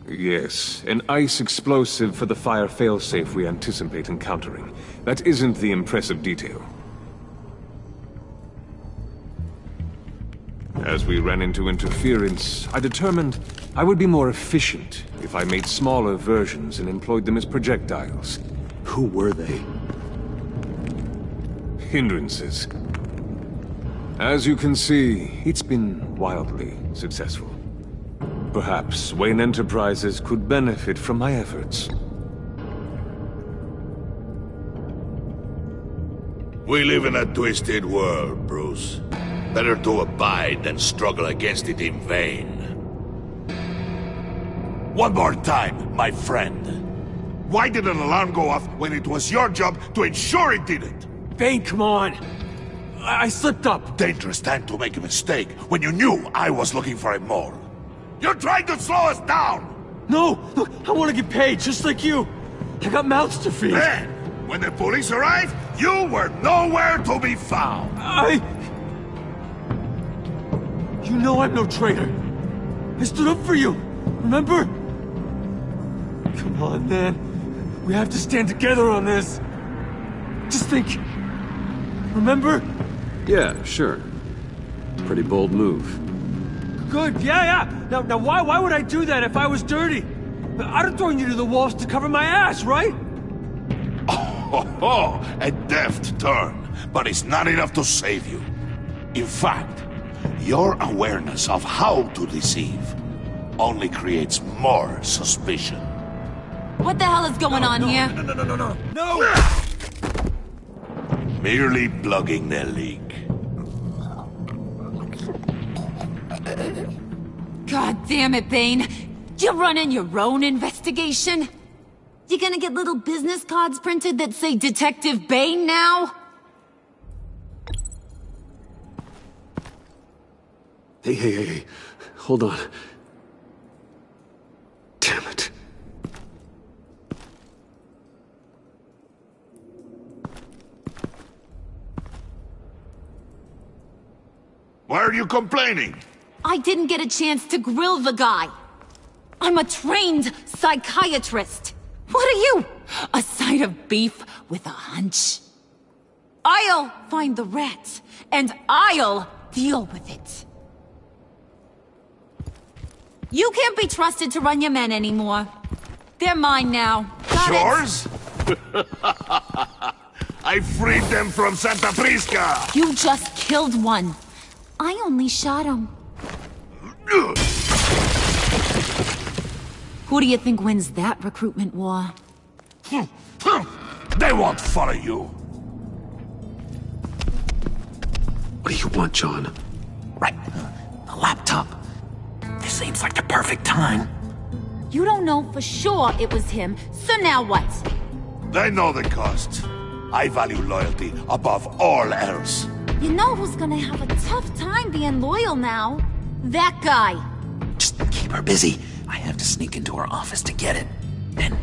Yes, an ice explosive for the fire failsafe we anticipate encountering. That isn't the impressive detail. As we ran into interference, I determined I would be more efficient if I made smaller versions and employed them as projectiles. Who were they? Hindrances. As you can see, it's been wildly successful. Perhaps Wayne Enterprises could benefit from my efforts. We live in a twisted world, Bruce. Better to abide than struggle against it in vain. One more time, my friend. Why did an alarm go off when it was your job to ensure it didn't? Bane, come on! I slipped up! Dangerous time to make a mistake when you knew I was looking for a mole. You're trying to slow us down! No! Look, I want to get paid, just like you! I got mouths to feed! Then, when the police arrived, you were nowhere to be found! You know I'm no traitor! I stood up for you, remember? Come on, man. We have to stand together on this. Just think. Remember? Yeah, sure. Pretty bold move. Good, yeah. Now why would I do that if I was dirty? I'd have thrown you to the walls to cover my ass, right? Oh, a deft turn, but it's not enough to save you. In fact, your awareness of how to deceive only creates more suspicion. What the hell is going on here? No! Merely plugging the leak. God damn it, Bane. You're running your own investigation? You gonna get little business cards printed that say Detective Bane now? Hey. Hold on. Damn it. Why are you complaining? I didn't get a chance to grill the guy. I'm a trained psychiatrist. What are you? A side of beef with a hunch? I'll find the rat, and I'll deal with it. You can't be trusted to run your men anymore. They're mine now. Got Yours? I freed them from Santa Prisca! You just killed one. I only shot him. Who do you think wins that recruitment war? They won't follow you. What do you want, John? Right. A laptop. This seems like the perfect time. You don't know for sure it was him, so now what? They know the cost. I value loyalty above all else. You know who's gonna have a tough time being loyal now? That guy. Just keep her busy. I have to sneak into her office to get it. Then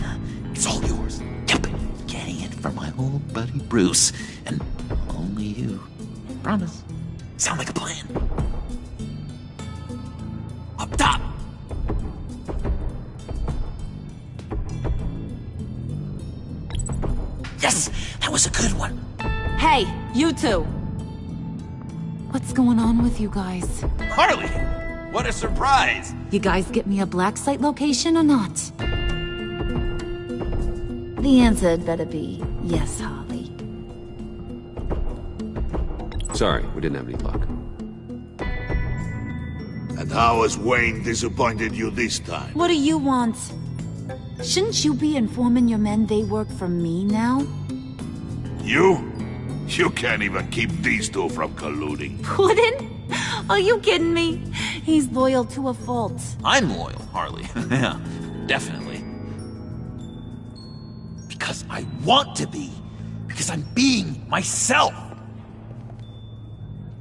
it's all yours. Yep. Getting it from my old buddy Bruce. And only you. Promise. Sound like a plan. Up top. Yes! That was a good one. Hey, you two. What's going on with you guys? Harley! What a surprise! You guys get me a black site location or not? The answer had better be yes, Harley. Sorry, we didn't have any luck. And how has Wayne disappointed you this time? What do you want? Shouldn't you be informing your men they work for me now? You? You can't even keep these two from colluding. Puddin'? Are you kidding me? He's loyal to a fault. I'm loyal, Harley. Yeah, definitely. Because I want to be. Because I'm being myself.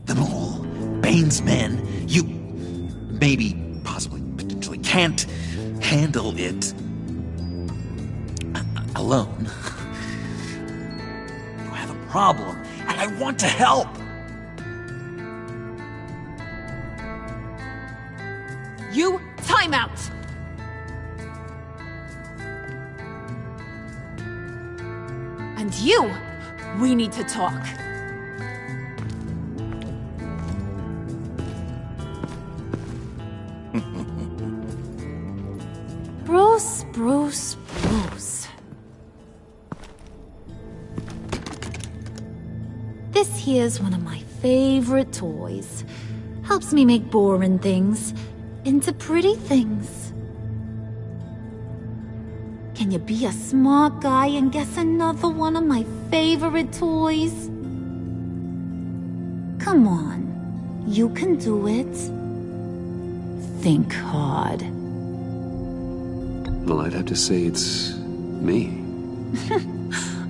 The mole, Bane's men, you maybe, possibly, potentially can't handle it alone. You have a problem, and I want to help. You, time out! And you, we need to talk. Bruce. This here's one of my favorite toys. Helps me make boring things into pretty things. Can you be a smart guy and guess another one of my favorite toys? Come on. You can do it. Think hard. Well, I'd have to say it's me.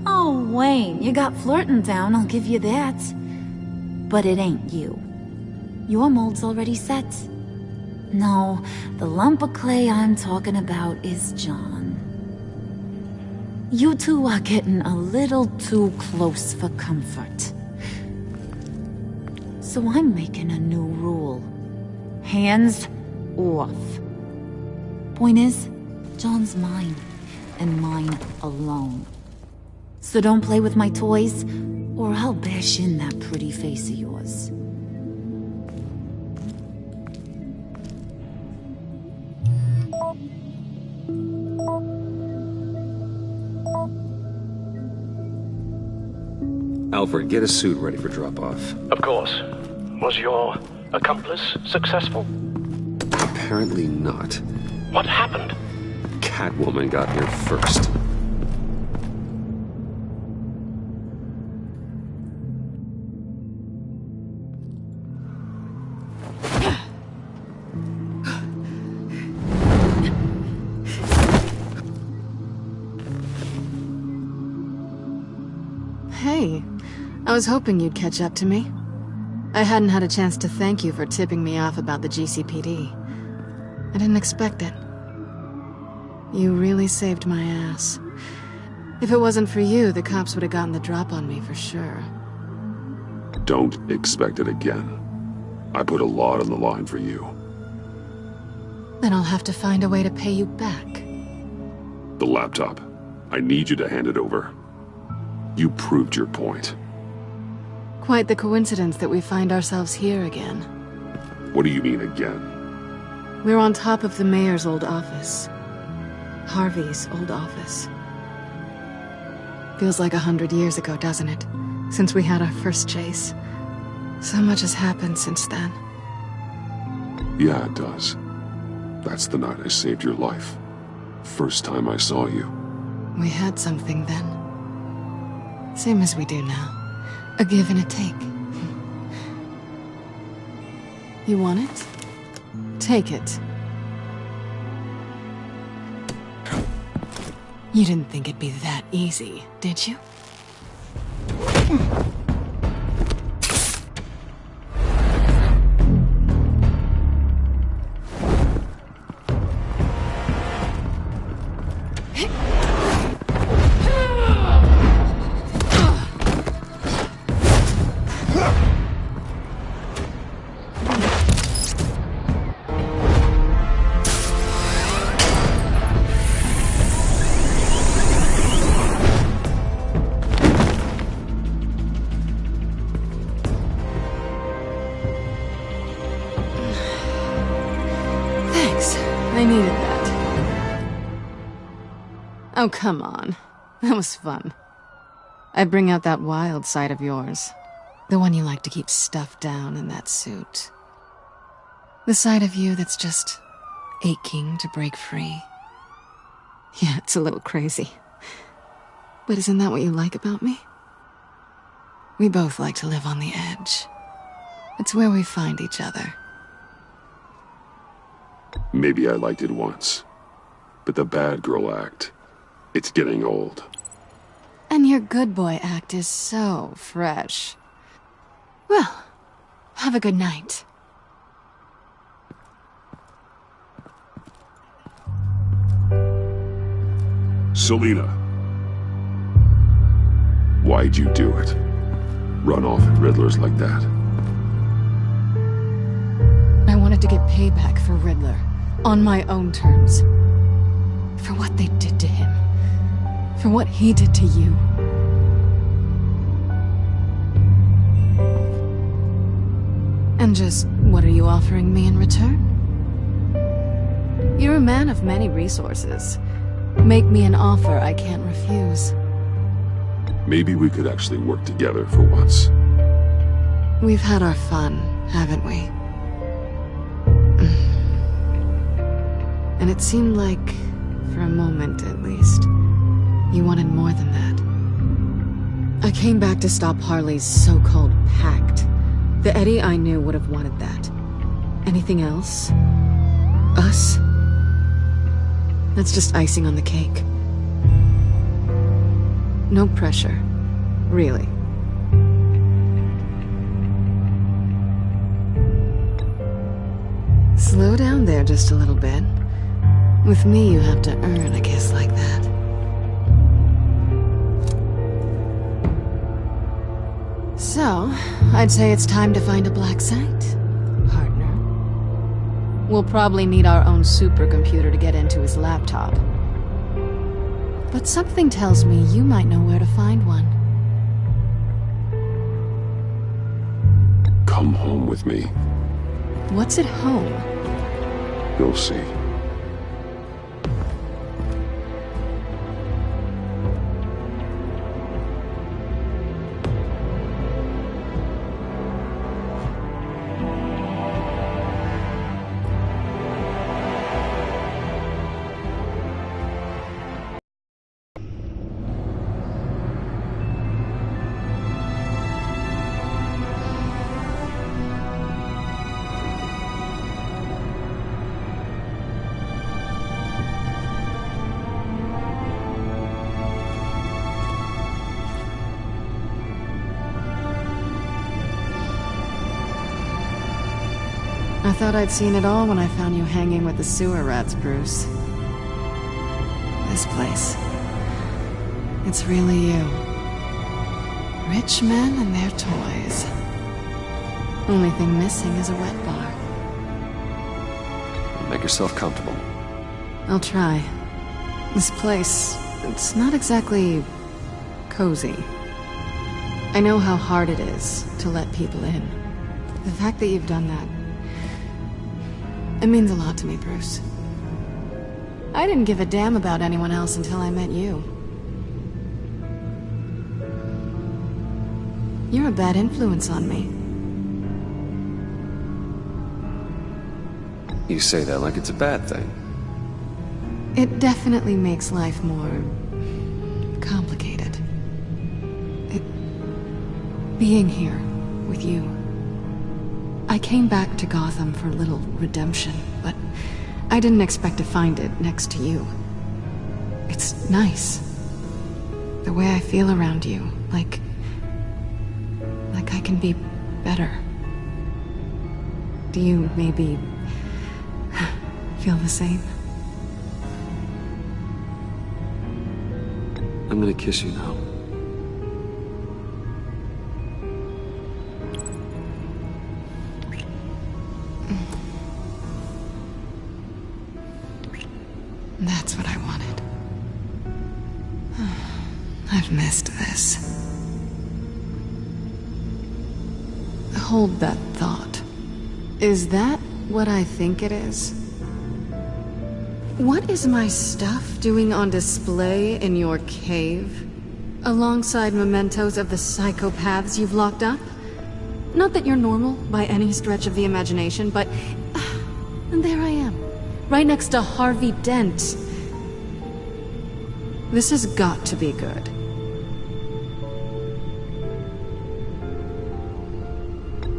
Oh, Wayne, you got flirting down, I'll give you that. But it ain't you. Your mold's already set. No, the lump of clay I'm talking about is John. You two are getting a little too close for comfort. So I'm making a new rule. Hands off. Point is, John's mine, and mine alone. So don't play with my toys, or I'll bash in that pretty face of yours. Alfred, get a suit ready for drop-off. Of course. Was your accomplice successful? Apparently not. What happened? Catwoman got here first. Hey, I was hoping you'd catch up to me. I hadn't had a chance to thank you for tipping me off about the GCPD. I didn't expect it. You really saved my ass. If it wasn't for you, the cops would have gotten the drop on me for sure. Don't expect it again. I put a lot on the line for you. Then I'll have to find a way to pay you back. The laptop. I need you to hand it over. You proved your point. Quite the coincidence that we find ourselves here again. What do you mean again? We're on top of the mayor's old office. Harvey's old office. Feels like 100 years ago, doesn't it? Since we had our first chase. So much has happened since then. Yeah, it does. That's the night I saved your life. First time I saw you. We had something then. Same as we do now. A give and a take. You want it? Take it. You didn't think it'd be that easy, did you? I needed that. Oh, come on. That was fun. I bring out that wild side of yours. The one you like to keep stuffed down in that suit. The side of you that's just aching to break free. Yeah, it's a little crazy. But isn't that what you like about me? We both like to live on the edge. It's where we find each other. Maybe I liked it once. But the bad girl act, it's getting old. And your good boy act is so fresh. Well, have a good night. Selina. Why'd you do it? Run off at Riddlers like that? I wanted to get payback for Riddler. On my own terms. For what they did to him. For what he did to you. And just what are you offering me in return? You're a man of many resources. Make me an offer I can't refuse. Maybe we could actually work together for once. We've had our fun, haven't we? And it seemed like, for a moment at least, you wanted more than that. I came back to stop Harley's so-called pact. The Eddie I knew would have wanted that. Anything else? Us? That's just icing on the cake. No pressure. Really. Slow down there just a little bit. With me, you have to earn a kiss like that. So, I'd say it's time to find a black site, partner. We'll probably need our own supercomputer to get into his laptop. But something tells me you might know where to find one. Come home with me. What's at home? You'll see. I thought I'd seen it all when I found you hanging with the sewer rats, Bruce. This place. It's really you. Rich men and their toys. Only thing missing is a wet bar. Make yourself comfortable. I'll try. This place, it's not exactly cozy. I know how hard it is to let people in. The fact that you've done that, it means a lot to me, Bruce. I didn't give a damn about anyone else until I met you. You're a bad influence on me. You say that like it's a bad thing. It definitely makes life more complicated. Being here with you. I came back to Gotham for a little redemption, but I didn't expect to find it next to you. It's nice. The way I feel around you, like I can be better. Do you maybe feel the same? I'm gonna kiss you now. That's what I wanted. I've missed this. Hold that thought. Is that what I think it is? What is my stuff doing on display in your cave? Alongside mementos of the psychopaths you've locked up? Not that you're normal by any stretch of the imagination, but... and there I am. Right next to Harvey Dent. This has got to be good.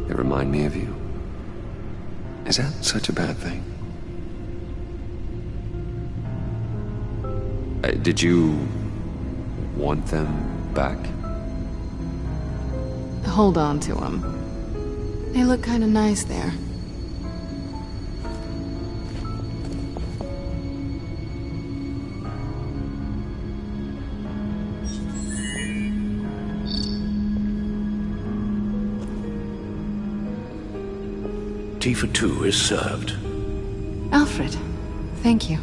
They remind me of you. Is that such a bad thing? Did you want them back? Hold on to them. They look kind of nice there. Tea for two is served. Alfred, thank you.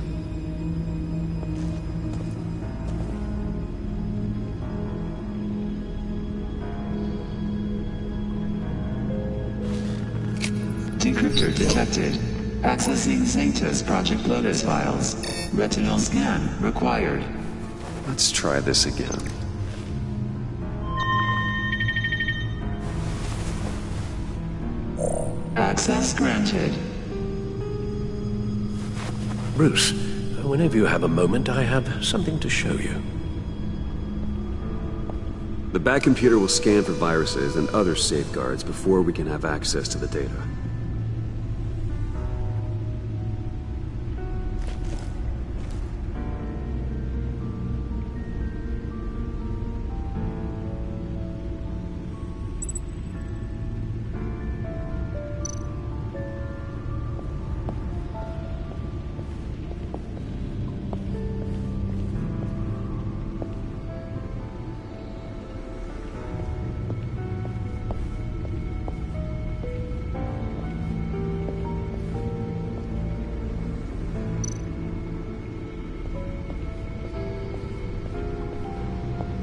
Decryptor detected. Accessing Zeta's Project Lotus files. Retinal scan required. Let's try this again. Access granted. Bruce, whenever you have a moment, I have something to show you. The back computer will scan for viruses and other safeguards before we can have access to the data.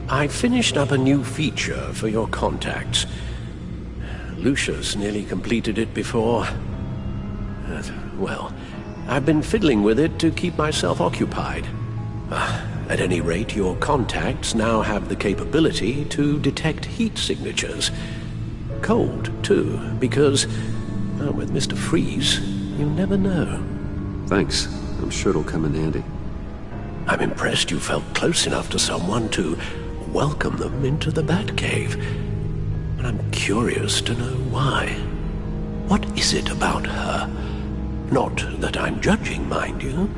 I finished up a new feature for your contacts. Lucius nearly completed it before. Well, I've been fiddling with it to keep myself occupied. At any rate, your contacts now have the capability to detect heat signatures. Cold, too, because, with Mr. Freeze, you never know. Thanks. I'm sure it'll come in handy. I'm impressed you felt close enough to someone to welcome them into the Batcave. And I'm curious to know why. What is it about her? Not that I'm judging, mind you.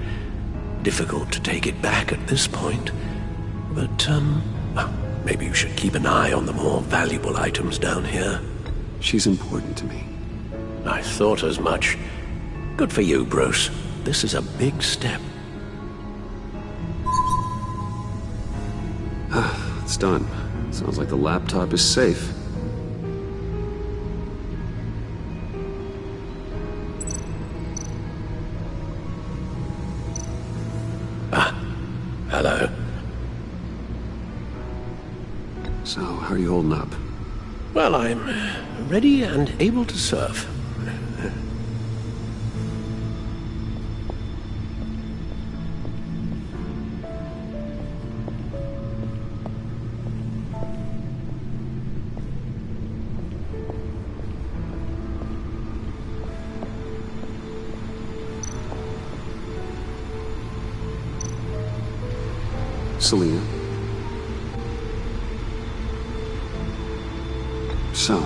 Difficult to take it back at this point. But, maybe you should keep an eye on the more valuable items down here. She's important to me. I thought as much. Good for you, Bruce. This is a big step. It's done. Sounds like the laptop is safe. Hello. So, how are you holding up? Well, I'm ready and able to serve. Selina. So,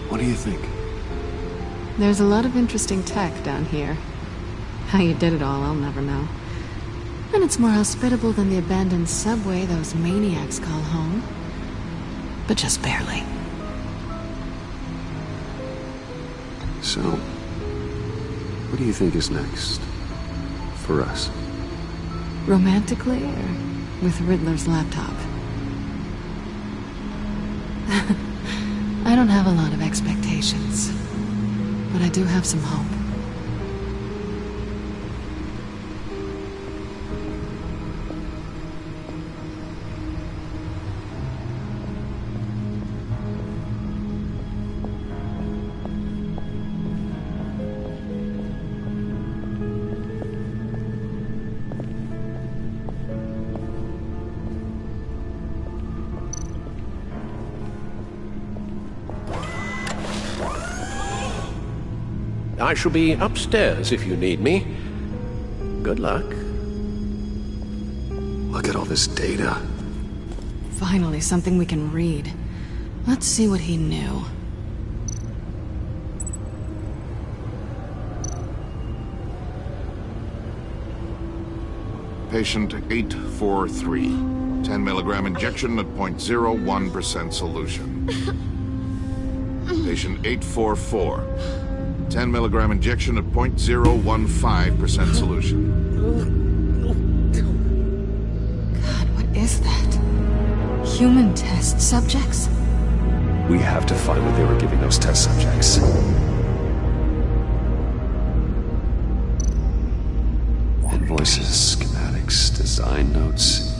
what do you think? There's a lot of interesting tech down here. How you did it all, I'll never know. And it's more hospitable than the abandoned subway those maniacs call home. But just barely. So, what do you think is next? For us? Romantically, or with Riddler's laptop? I don't have a lot of expectations, but I do have some hope. I shall be upstairs if you need me. Good luck. Look at all this data. Finally, something we can read. Let's see what he knew. Patient 843. 10 milligram injection at 0.01% solution. Patient 844. 10 milligram injection at 0.015% solution. God, what is that? Human test subjects? We have to find what they were giving those test subjects. Invoices, schematics, design notes.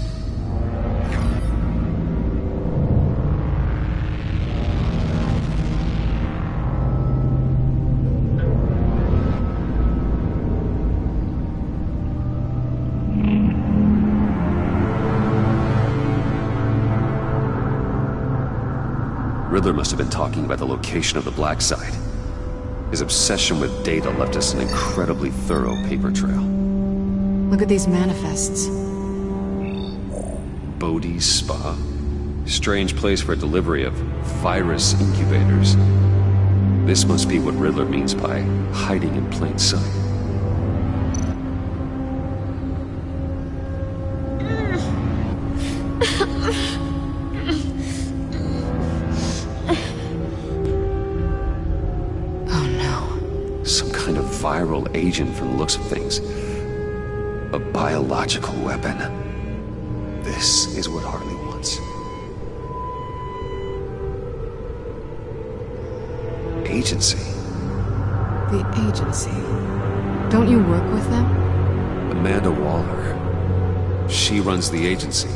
Riddler must have been talking about the location of the black site. His obsession with data left us an incredibly thorough paper trail. Look at these manifests. Bodhi's Spa. Strange place for delivery of virus incubators. This must be what Riddler means by hiding in plain sight. Oh no. Some kind of viral agent from the looks of things. A biological weapon. This is what Harley wants. Agency. The agency. Don't you work with them? Amanda Waller. She runs the agency.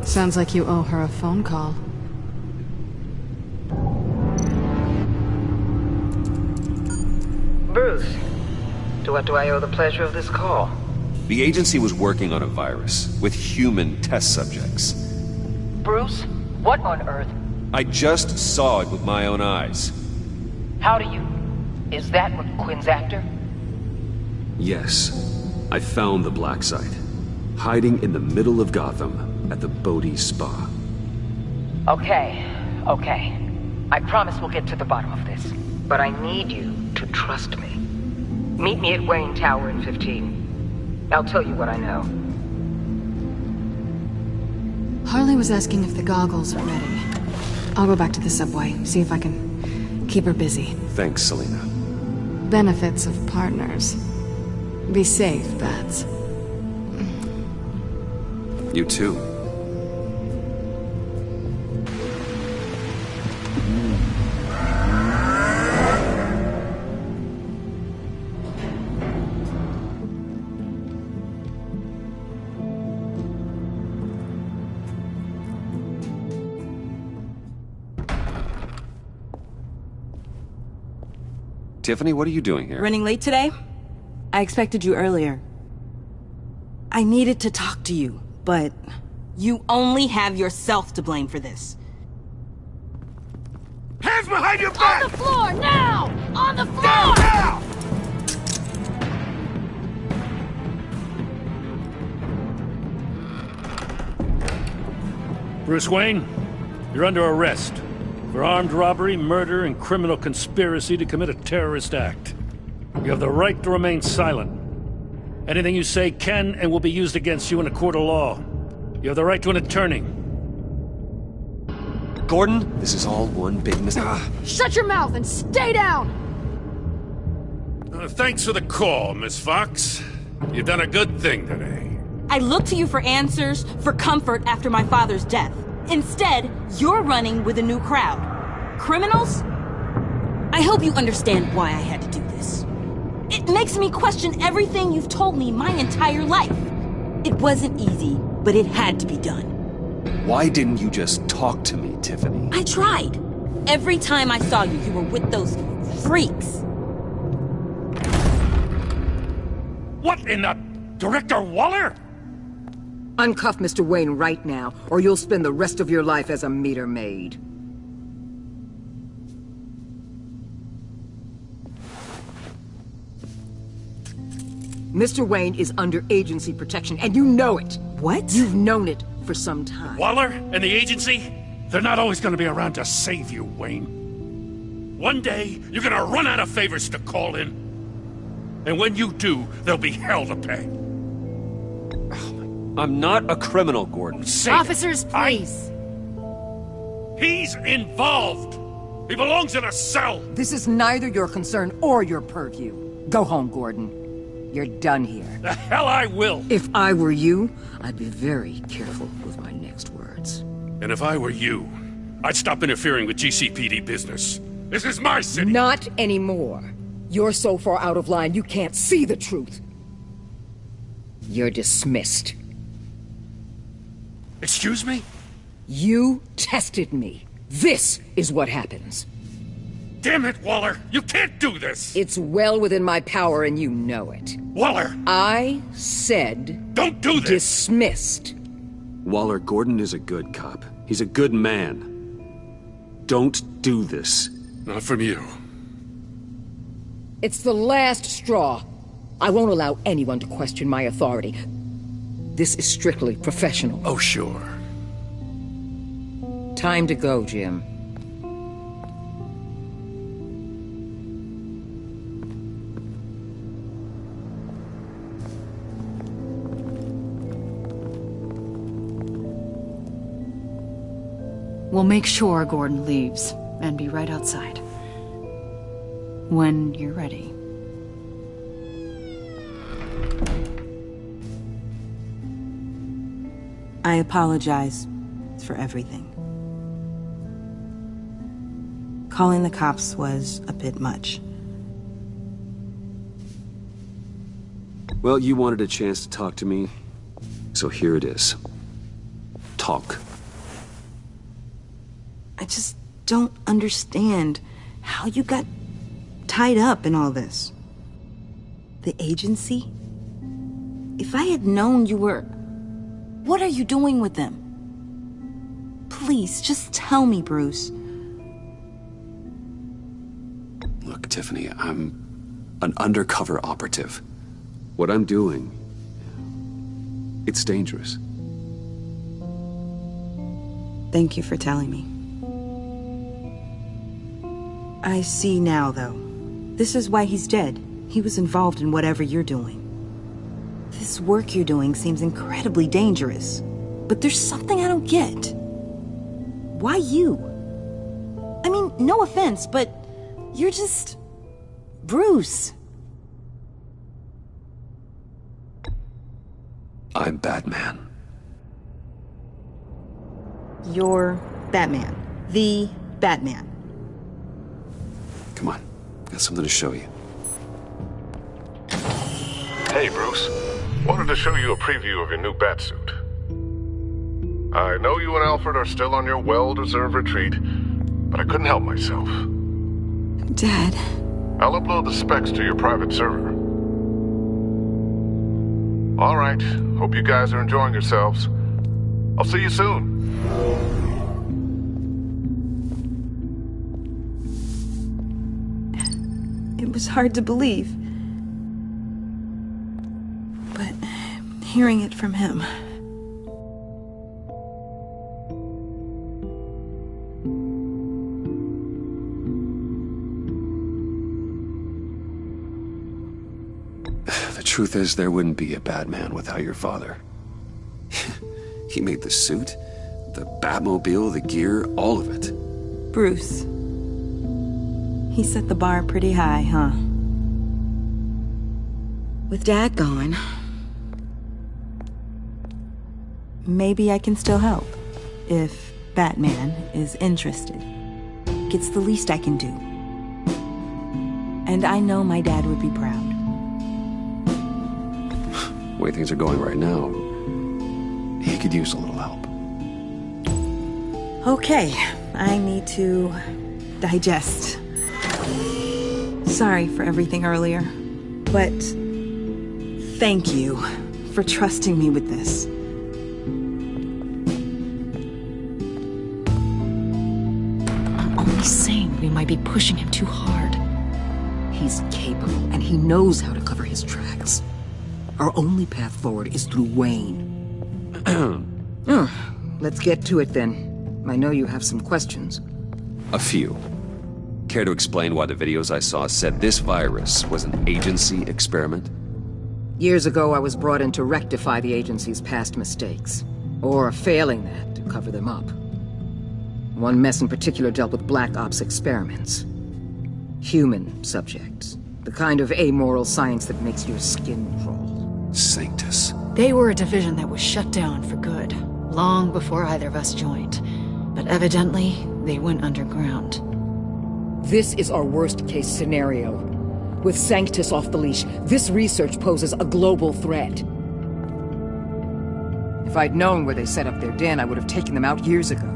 Sounds like you owe her a phone call. Bruce, to what do I owe the pleasure of this call? The agency was working on a virus with human test subjects. Bruce, what on earth? I just saw it with my own eyes. How do you... Is that what Quinn's after? Yes. I found the black site. Hiding in the middle of Gotham at the Bodhi Spa. Okay. I promise we'll get to the bottom of this. But I need you to trust me. Meet me at Wayne Tower in 15. I'll tell you what I know. Harley was asking if the goggles are ready. I'll go back to the subway, see if I can keep her busy. Thanks, Selina. Benefits of partners. Be safe, Bats. You too. Tiffany, what are you doing here? Running late today? I expected you earlier. I needed to talk to you, but you only have yourself to blame for this. Hands behind your back! On the floor, now! On the floor! Now! Bruce Wayne, you're under arrest for armed robbery, murder, and criminal conspiracy to commit a terrorist act. You have the right to remain silent. Anything you say can and will be used against you in a court of law. You have the right to an attorney. Gordon, this is all one big mistake. Shut your mouth and stay down! Thanks for the call, Miss Fox. You've done a good thing today. I looked to you for answers, for comfort after my father's death. Instead, you're running with a new crowd. Criminals? I hope you understand why I had to do this. It makes me question everything you've told me my entire life. It wasn't easy, but it had to be done. Why didn't you just talk to me, Tiffany? I tried. Every time I saw you, you were with those freaks. What in the... Director Waller? Uncuff Mr. Wayne right now, or you'll spend the rest of your life as a meter maid. Mr. Wayne is under agency protection, and you know it. What? You've known it for some time. Waller and the agency? They're not always going to be around to save you, Wayne. One day, you're going to run out of favors to call in. And when you do, there'll be hell to pay. I'm not a criminal, Gordon. Officers, please. He's involved. He belongs in a cell. This is neither your concern or your purview. Go home, Gordon. You're done here. The hell I will. If I were you, I'd be very careful with my next words. And if I were you, I'd stop interfering with GCPD business. This is my city. Not anymore. You're so far out of line, you can't see the truth. You're dismissed. Excuse me? You tested me. This is what happens. Damn it, Waller! You can't do this! It's well within my power and you know it. Waller! I said... Don't do this! Dismissed. Waller, Gordon is a good cop. He's a good man. Don't do this. Not from you. It's the last straw. I won't allow anyone to question my authority. This is strictly professional. Oh, sure. Time to go, Jim. We'll make sure Gordon leaves, and be right outside. When you're ready. I apologize for everything. Calling the cops was a bit much. Well, you wanted a chance to talk to me, so here it is. Talk. I just don't understand how you got tied up in all this. The agency? If I had known you were... What are you doing with them? Please, just tell me, Bruce. Look, Tiffany, I'm an undercover operative. What I'm doing, it's dangerous. Thank you for telling me. I see now, though. This is why he's dead. He was involved in whatever you're doing. This work you're doing seems incredibly dangerous. But there's something I don't get. Why you? I mean, no offense, but you're just... Bruce. I'm Batman. You're Batman. The Batman. Come on, got something to show you. Hey, Bruce. Wanted to show you a preview of your new Batsuit. I know you and Alfred are still on your well-deserved retreat, but I couldn't help myself. Dad. I'll upload the specs to your private server. All right. Hope you guys are enjoying yourselves. I'll see you soon. It was hard to believe. But hearing it from him... The truth is, there wouldn't be a Batman without your father. He made the suit, the Batmobile, the gear, all of it. Bruce. He set the bar pretty high, huh? With Dad gone... Maybe I can still help. If Batman is interested. It's the least I can do. And I know my dad would be proud. The way things are going right now, he could use a little help. Okay, I need to digest. Sorry for everything earlier, but thank you for trusting me with this. I'm only saying we might be pushing him too hard. He's capable, and he knows how to cover his tracks. Our only path forward is through Wayne. Let's get to it then. I know you have some questions. A few. Care to explain why the videos I saw said this virus was an agency experiment? Years ago, I was brought in to rectify the agency's past mistakes. Or, failing that, to cover them up. One mess in particular dealt with Black Ops experiments. Human subjects. The kind of amoral science that makes your skin crawl. Sanctus. They were a division that was shut down for good, long before either of us joined. But evidently, they went underground. This is our worst-case scenario. With Sanctus off the leash, this research poses a global threat. If I'd known where they set up their den, I would have taken them out years ago.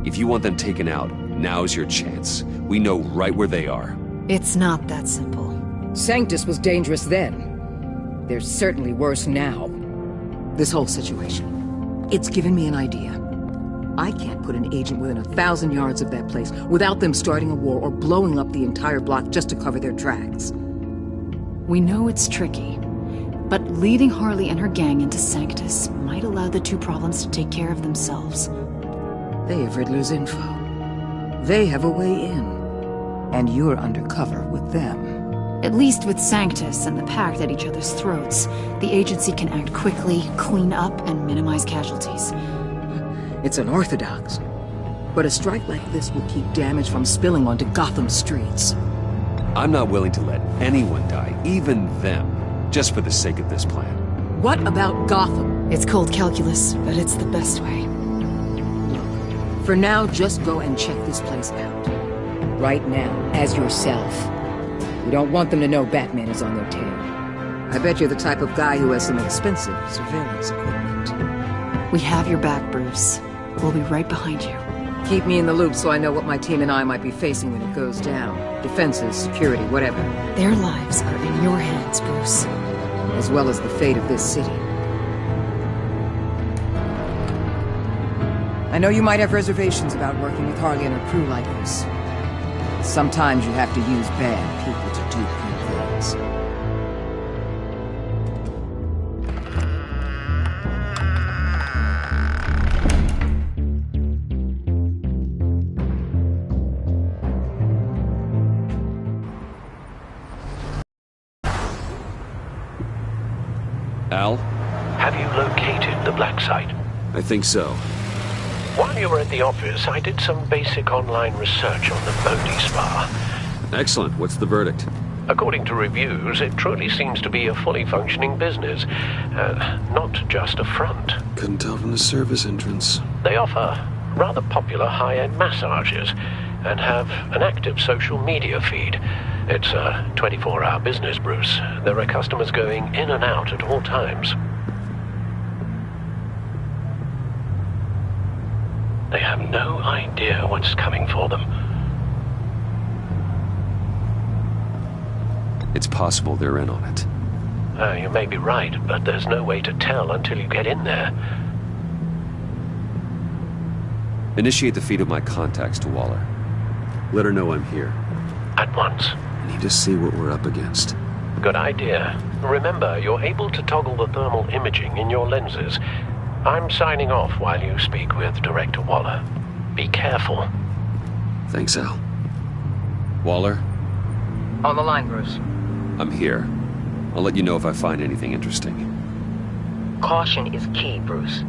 If you want them taken out, now's your chance. We know right where they are. It's not that simple. Sanctus was dangerous then. They're certainly worse now. This whole situation, it's given me an idea. I can't put an agent within 1,000 yards of that place without them starting a war or blowing up the entire block just to cover their tracks. We know it's tricky, But leading Harley and her gang into Sanctus might allow the two problems to take care of themselves. They have Riddler's info. They have a way in. And you're undercover with them. At least with Sanctus and the Pact at each other's throats, the agency can act quickly, clean up, and minimize casualties. It's unorthodox. But a strike like this will keep damage from spilling onto Gotham streets. I'm not willing to let anyone die, even them, just for the sake of this plan. What about Gotham? It's cold calculus, but it's the best way. Look, for now, just go and check this place out. Right now, as yourself. You don't want them to know Batman is on their tail. I bet you're the type of guy who has some expensive surveillance equipment. We have your back, Bruce. We'll be right behind you. Keep me in the loop so I know what my team and I might be facing when it goes down. Defenses, security, whatever. Their lives are in your hands, Bruce. As well as the fate of this city. I know you might have reservations about working with Harley and her crew like this. Sometimes you have to use bad people to do good things. Al? Have you located the black site? I think so. While you were at the office, I did some basic online research on the Bodhi Spa. Excellent. What's the verdict? According to reviews, it truly seems to be a fully functioning business, not just a front. Couldn't tell from the service entrance. They offer rather popular high-end massages and have an active social media feed. It's a 24-hour business, Bruce. There are customers going in and out at all times. They have no idea what's coming for them. It's possible they're in on it. You may be right, but there's no way to tell until you get in there. Initiate the feed of my contacts to Waller. Let her know I'm here. At once. I need to see what we're up against. Good idea. Remember, you're able to toggle the thermal imaging in your lenses. I'm signing off while you speak with Director Waller. Be careful. Thanks, Al. Waller? On the line, Bruce. I'm here. I'll let you know if I find anything interesting. Caution is key, Bruce.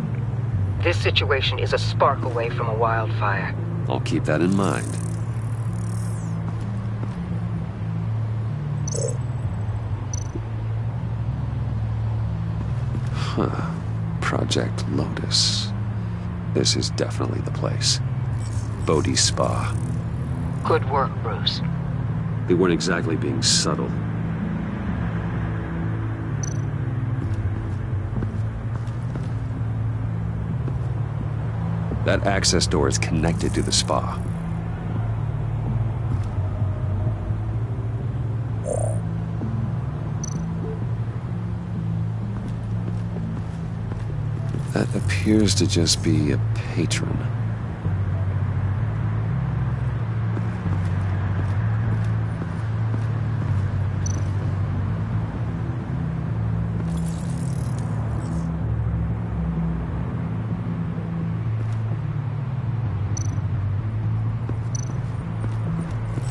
This situation is a spark away from a wildfire. I'll keep that in mind. Huh. Project Lotus. This is definitely the place. Bodhi Spa. Good work, Bruce. They weren't exactly being subtle. That access door is connected to the spa. That appears to just be a patron.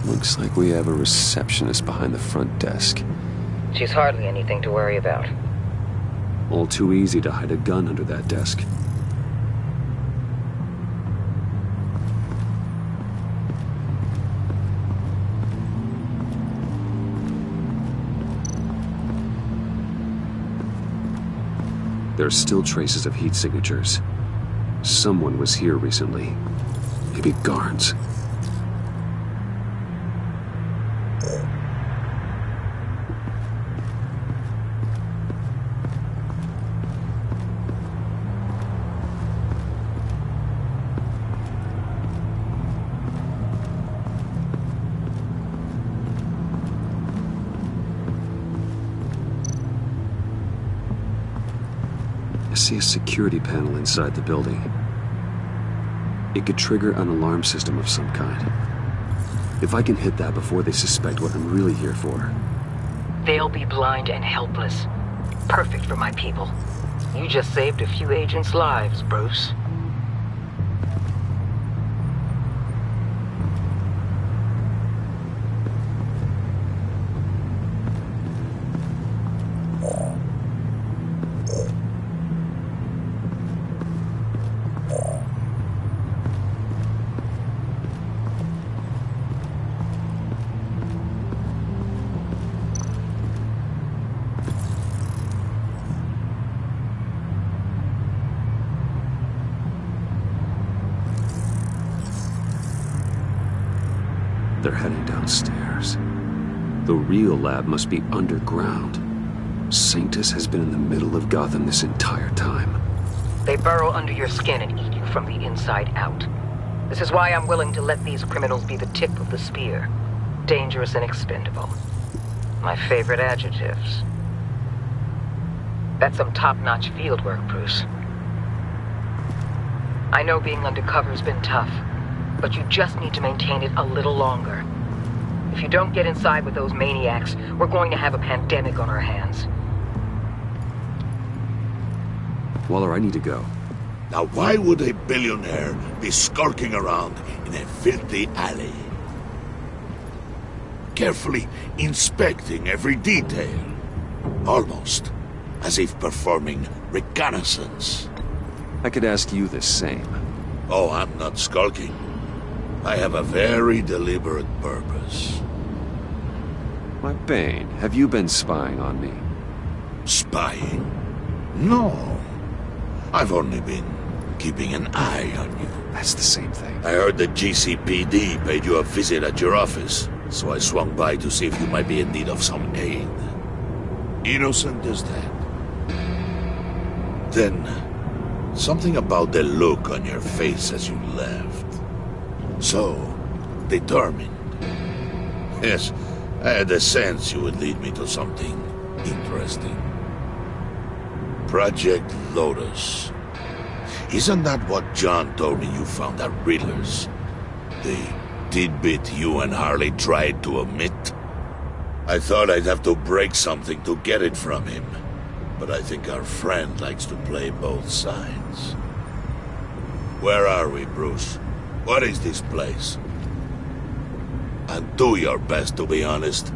Looks like we have a receptionist behind the front desk. She's hardly anything to worry about. All too easy to hide a gun under that desk. There are still traces of heat signatures. Someone was here recently. Maybe guards. I see a security panel inside the building. It could trigger an alarm system of some kind. If I can hit that before they suspect what I'm really here for. They'll be blind and helpless. perfect for my people. You just saved a few agents' lives, Bruce. They're heading downstairs. The real lab must be underground. Sanctus has been in the middle of Gotham this entire time. They burrow under your skin and eat you from the inside out. This is why I'm willing to let these criminals be the tip of the spear. Dangerous and expendable. My favorite adjectives. That's some top-notch field work, Bruce. I know being undercover's been tough, but you just need to maintain it a little longer. If you don't get inside with those maniacs, we're going to have a pandemic on our hands. Waller, I need to go. Now why would a billionaire be skulking around in a filthy alley? Carefully inspecting every detail. Almost as if performing reconnaissance. I could ask you the same. Oh, I'm not skulking. I have a very deliberate purpose. My Bane, have you been spying on me? Spying? No. I've only been keeping an eye on you. That's the same thing. I heard the GCPD paid you a visit at your office, so I swung by to see if you might be in need of some aid. Innocent as that. Then, something about the look on your face as you left. So, determined. Yes, I had a sense you would lead me to something interesting. Project Lotus. Isn't that what John told me you found at Riddler's? The tidbit you and Harley tried to omit? I thought I'd have to break something to get it from him. But I think our friend likes to play both sides. Where are we, Bruce? What is this place? And do your best to be honest.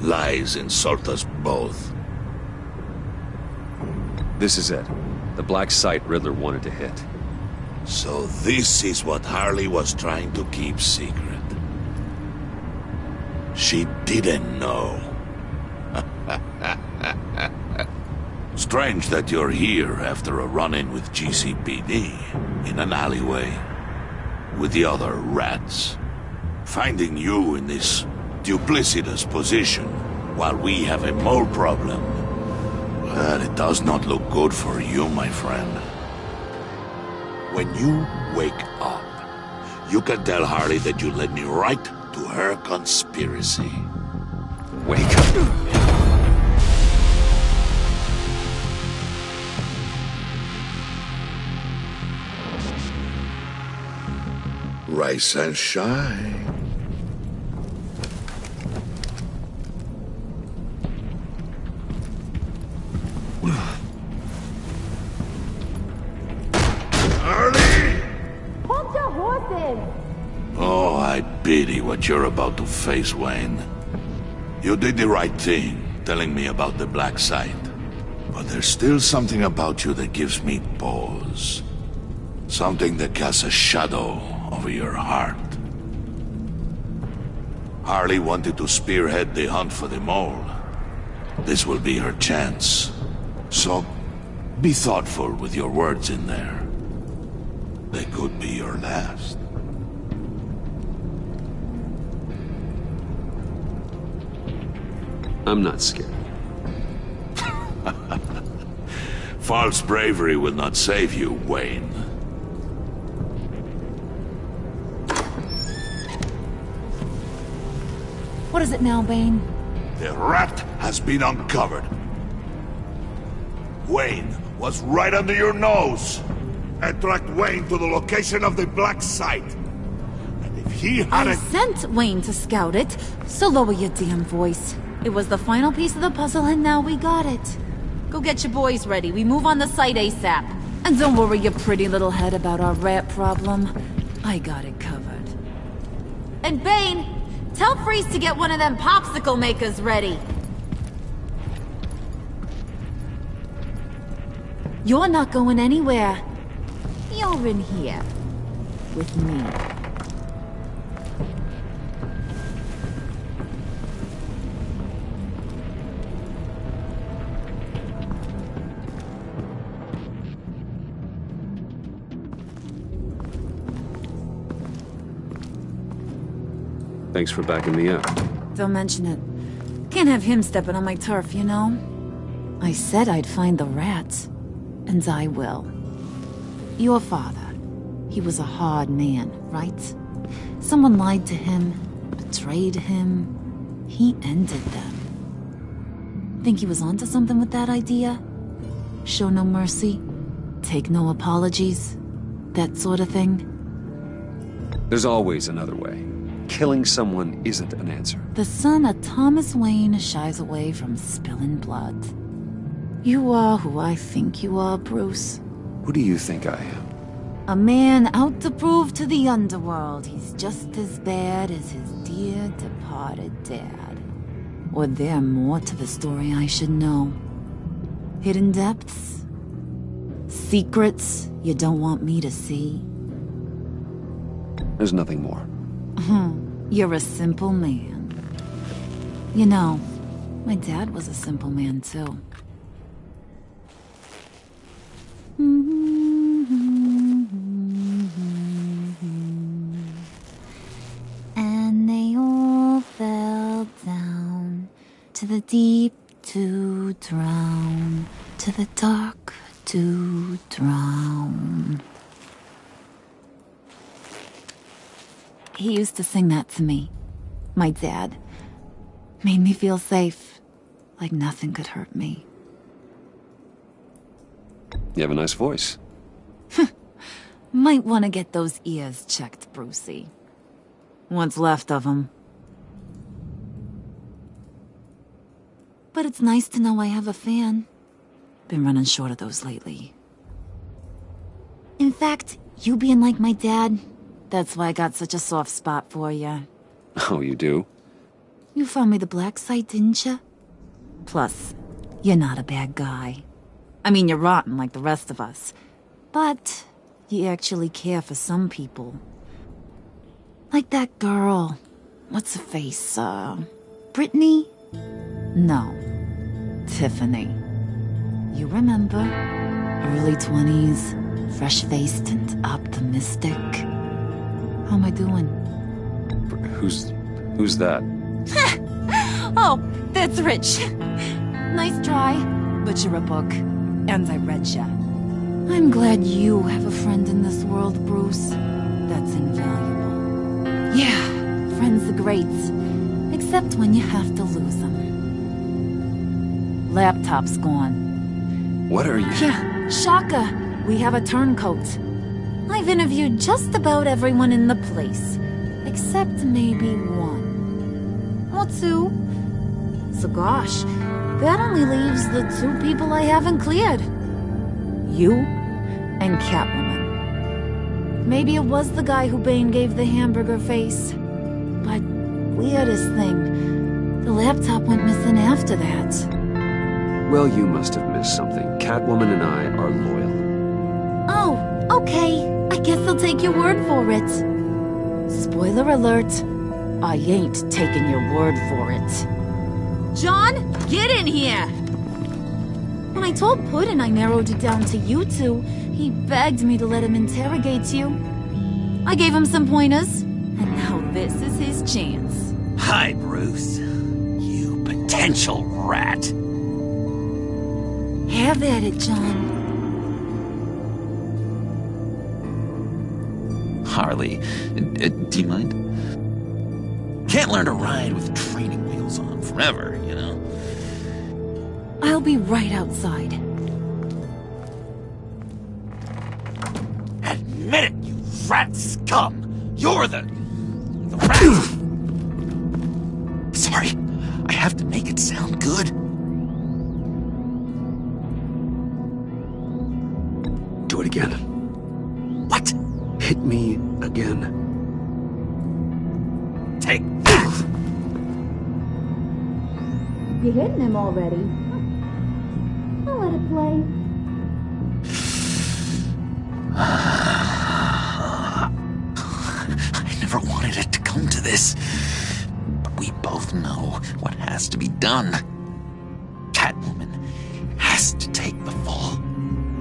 Lies insult us both. This is it. The black site Riddler wanted to hit. So this is what Harley was trying to keep secret. She didn't know. Strange that you're here after a run-in with GCPD in an alleyway with the other rats. Finding you in this duplicitous position while we have a mole problem. But it does not look good for you, my friend. When you wake up, you can tell Harley that you led me right to her conspiracy. Wake up. Rise and shine. Harley! Hold your horses! Oh, I pity what you're about to face, Wayne. You did the right thing, telling me about the black site. But there's still something about you that gives me pause. Something that casts a shadow over your heart. Harley wanted to spearhead the hunt for the mole. This will be her chance. So, be thoughtful with your words in there. They could be your last. I'm not scared. False bravery will not save you, Wayne. What is it now, Bane? The rat has been uncovered. Wayne was right under your nose. I tracked Wayne to the location of the black site. And if he I hadn't... sent Wayne to scout it, so lower your damn voice. It was the final piece of the puzzle, and now we got it. Go get your boys ready. We move on the site ASAP. And don't worry your pretty little head about our rat problem. I got it covered. And Bane, tell Freeze to get one of them popsicle makers ready. You're not going anywhere. You're in here. With me. Thanks for backing me up. Don't mention it. Can't have him stepping on my turf, you know? I said I'd find the rats. And I will. Your father. He was a hard man, right? Someone lied to him, betrayed him. He ended them. Think he was onto something with that idea? Show no mercy? Take no apologies? That sort of thing? There's always another way. Killing someone isn't an answer. The son of Thomas Wayne shies away from spilling blood. You are who I think you are, Bruce. Who do you think I am? A man out to prove to the underworld he's just as bad as his dear departed dad. Or there more to the story I should know. Hidden depths? Secrets you don't want me to see? There's nothing more. You're a simple man. You know, my dad was a simple man too. And they all fell down to the deep to drown, to the dark to drown. He used to sing that to me. My dad. Made me feel safe. Like nothing could hurt me. You have a nice voice. Might want to get those ears checked, Brucey. What's left of them. But it's nice to know I have a fan. Been running short of those lately. In fact, you being like my dad, that's why I got such a soft spot for you. Oh, you do? You found me the black site, didn't you? Plus, you're not a bad guy. I mean, you're rotten like the rest of us. But you actually care for some people. Like that girl. What's her face? Brittany? No. Tiffany. You remember? Early 20s, fresh-faced and optimistic. How am I doing? Who's that? Oh, that's Rich. Nice try, but you're a book. And I read ya. I'm glad you have a friend in this world, Bruce. That's invaluable. Yeah, friends are great. Except when you have to lose them. Laptop's gone. What are you... Yeah, shocker. We have a turncoat. I've interviewed just about everyone in the place. Except maybe one. Or two. So gosh, that only leaves the two people I haven't cleared. You and Catwoman. Maybe it was the guy who Bane gave the hamburger face. But weirdest thing, the laptop went missing after that. Well, you must have missed something. Catwoman and I are loyal. Oh, okay. I guess I'll take your word for it. Spoiler alert. I ain't taking your word for it. John, get in here! When I told Puddin' I narrowed it down to you two, he begged me to let him interrogate you. I gave him some pointers, and now this is his chance. Hi, Bruce. You potential rat. Have at it, John. Harley, do you mind? Can't learn to ride with training wheels on forever, you know? I'll be right outside. Admit it, you rat scum! You're the rat! Sorry, I have to make it sound good. Do it again. What? Hit me again. Take that! You're hitting him already. I'll let it play. I never wanted it to come to this. But we both know what has to be done. Catwoman has to take the fall.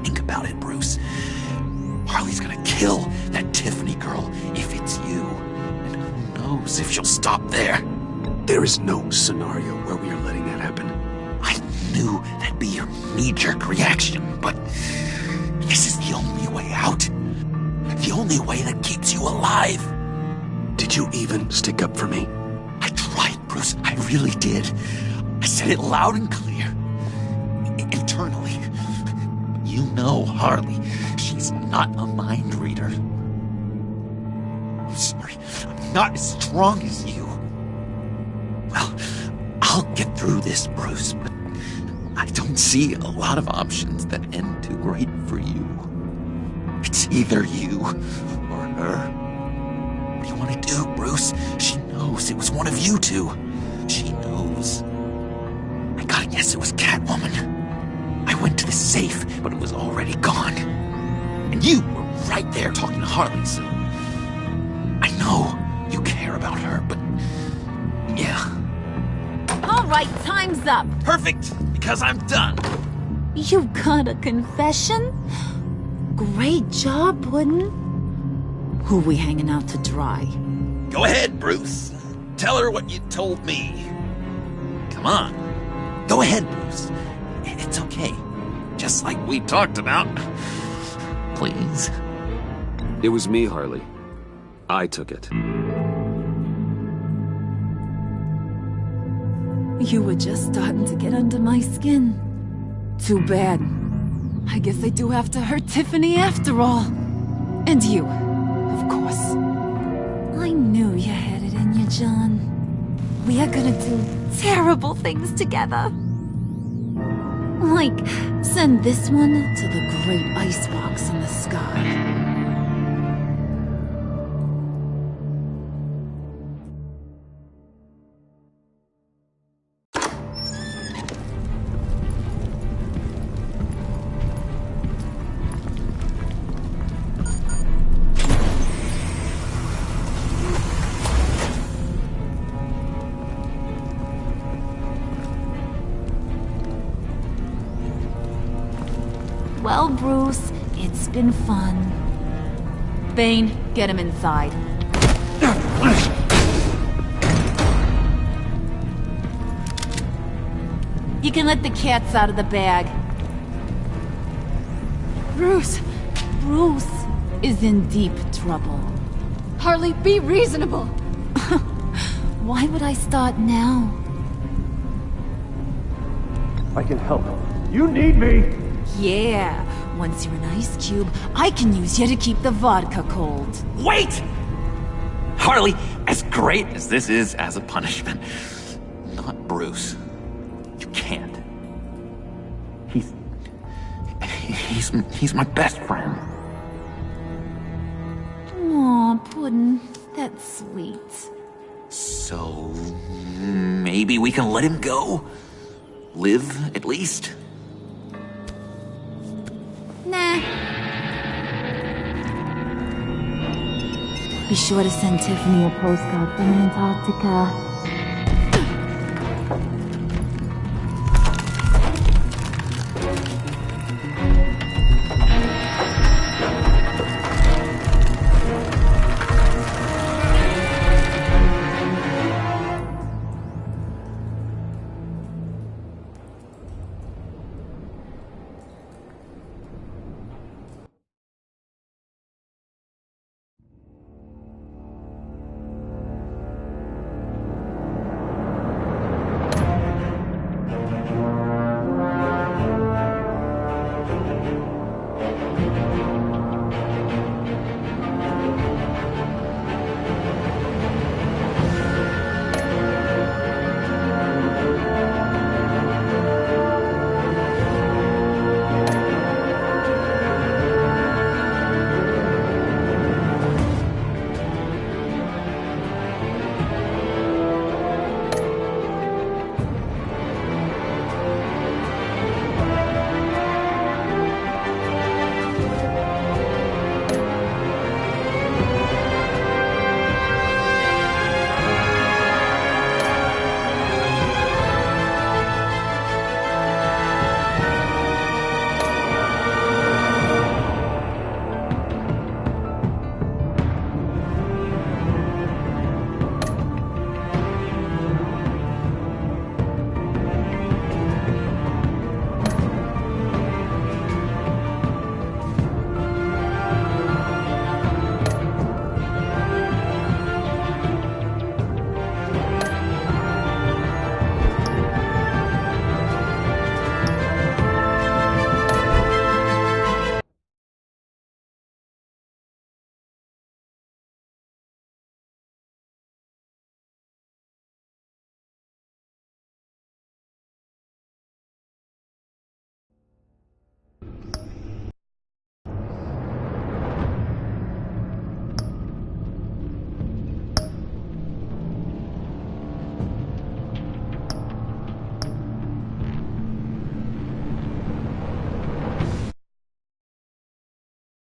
Think about it, Bruce. Harley's gonna kill that Tiffany girl if it's you. And who knows if she'll stop there. There is no scenario where we are letting that happen. I knew that'd be your knee-jerk reaction, but this is the only way out. The only way that keeps you alive. Did you even stick up for me? I tried, Bruce. I really did. I said it loud and clear. Internally. You know Harley. She's not a mind reader. I'm sorry. I'm not as strong as you. Well, I'll get through this, Bruce, but I don't see a lot of options that end too great for you. It's either you or her. What do you want to do, Bruce? She knows it was one of you two. She knows. I gotta guess it was Catwoman. I went to the safe, but it was already gone. And you were right there talking to Harley, so I know you care about her, but yeah. All right, time's up. Perfect, because I'm done. You got a confession? Great job, Puddin'. Who we hanging out to dry? Go ahead, Bruce. Tell her what you told me. Come on. Go ahead, Bruce. It's okay. Just like we talked about. Please. It was me, Harley. I took it. You were just starting to get under my skin. Too bad. I guess I do have to hurt Tiffany after all. And you, of course. I knew you had it in you, John. We are gonna do terrible things together. Like, send this one to the great icebox in the sky. Well, Bruce, it's been fun. Bane, get him inside. You can let the cats out of the bag. Bruce! Bruce is in deep trouble. Harley, be reasonable! Why would I start now? I can help. You need me! Yeah, once you're an ice cube, I can use you to keep the vodka cold. Wait! Harley, as great as this is as a punishment, not Bruce. You can't. He's my best friend. Aw, Puddin', that's sweet. So, maybe we can let him go? Live, at least? Nah. Be sure to send Tiffany a postcard from Antarctica.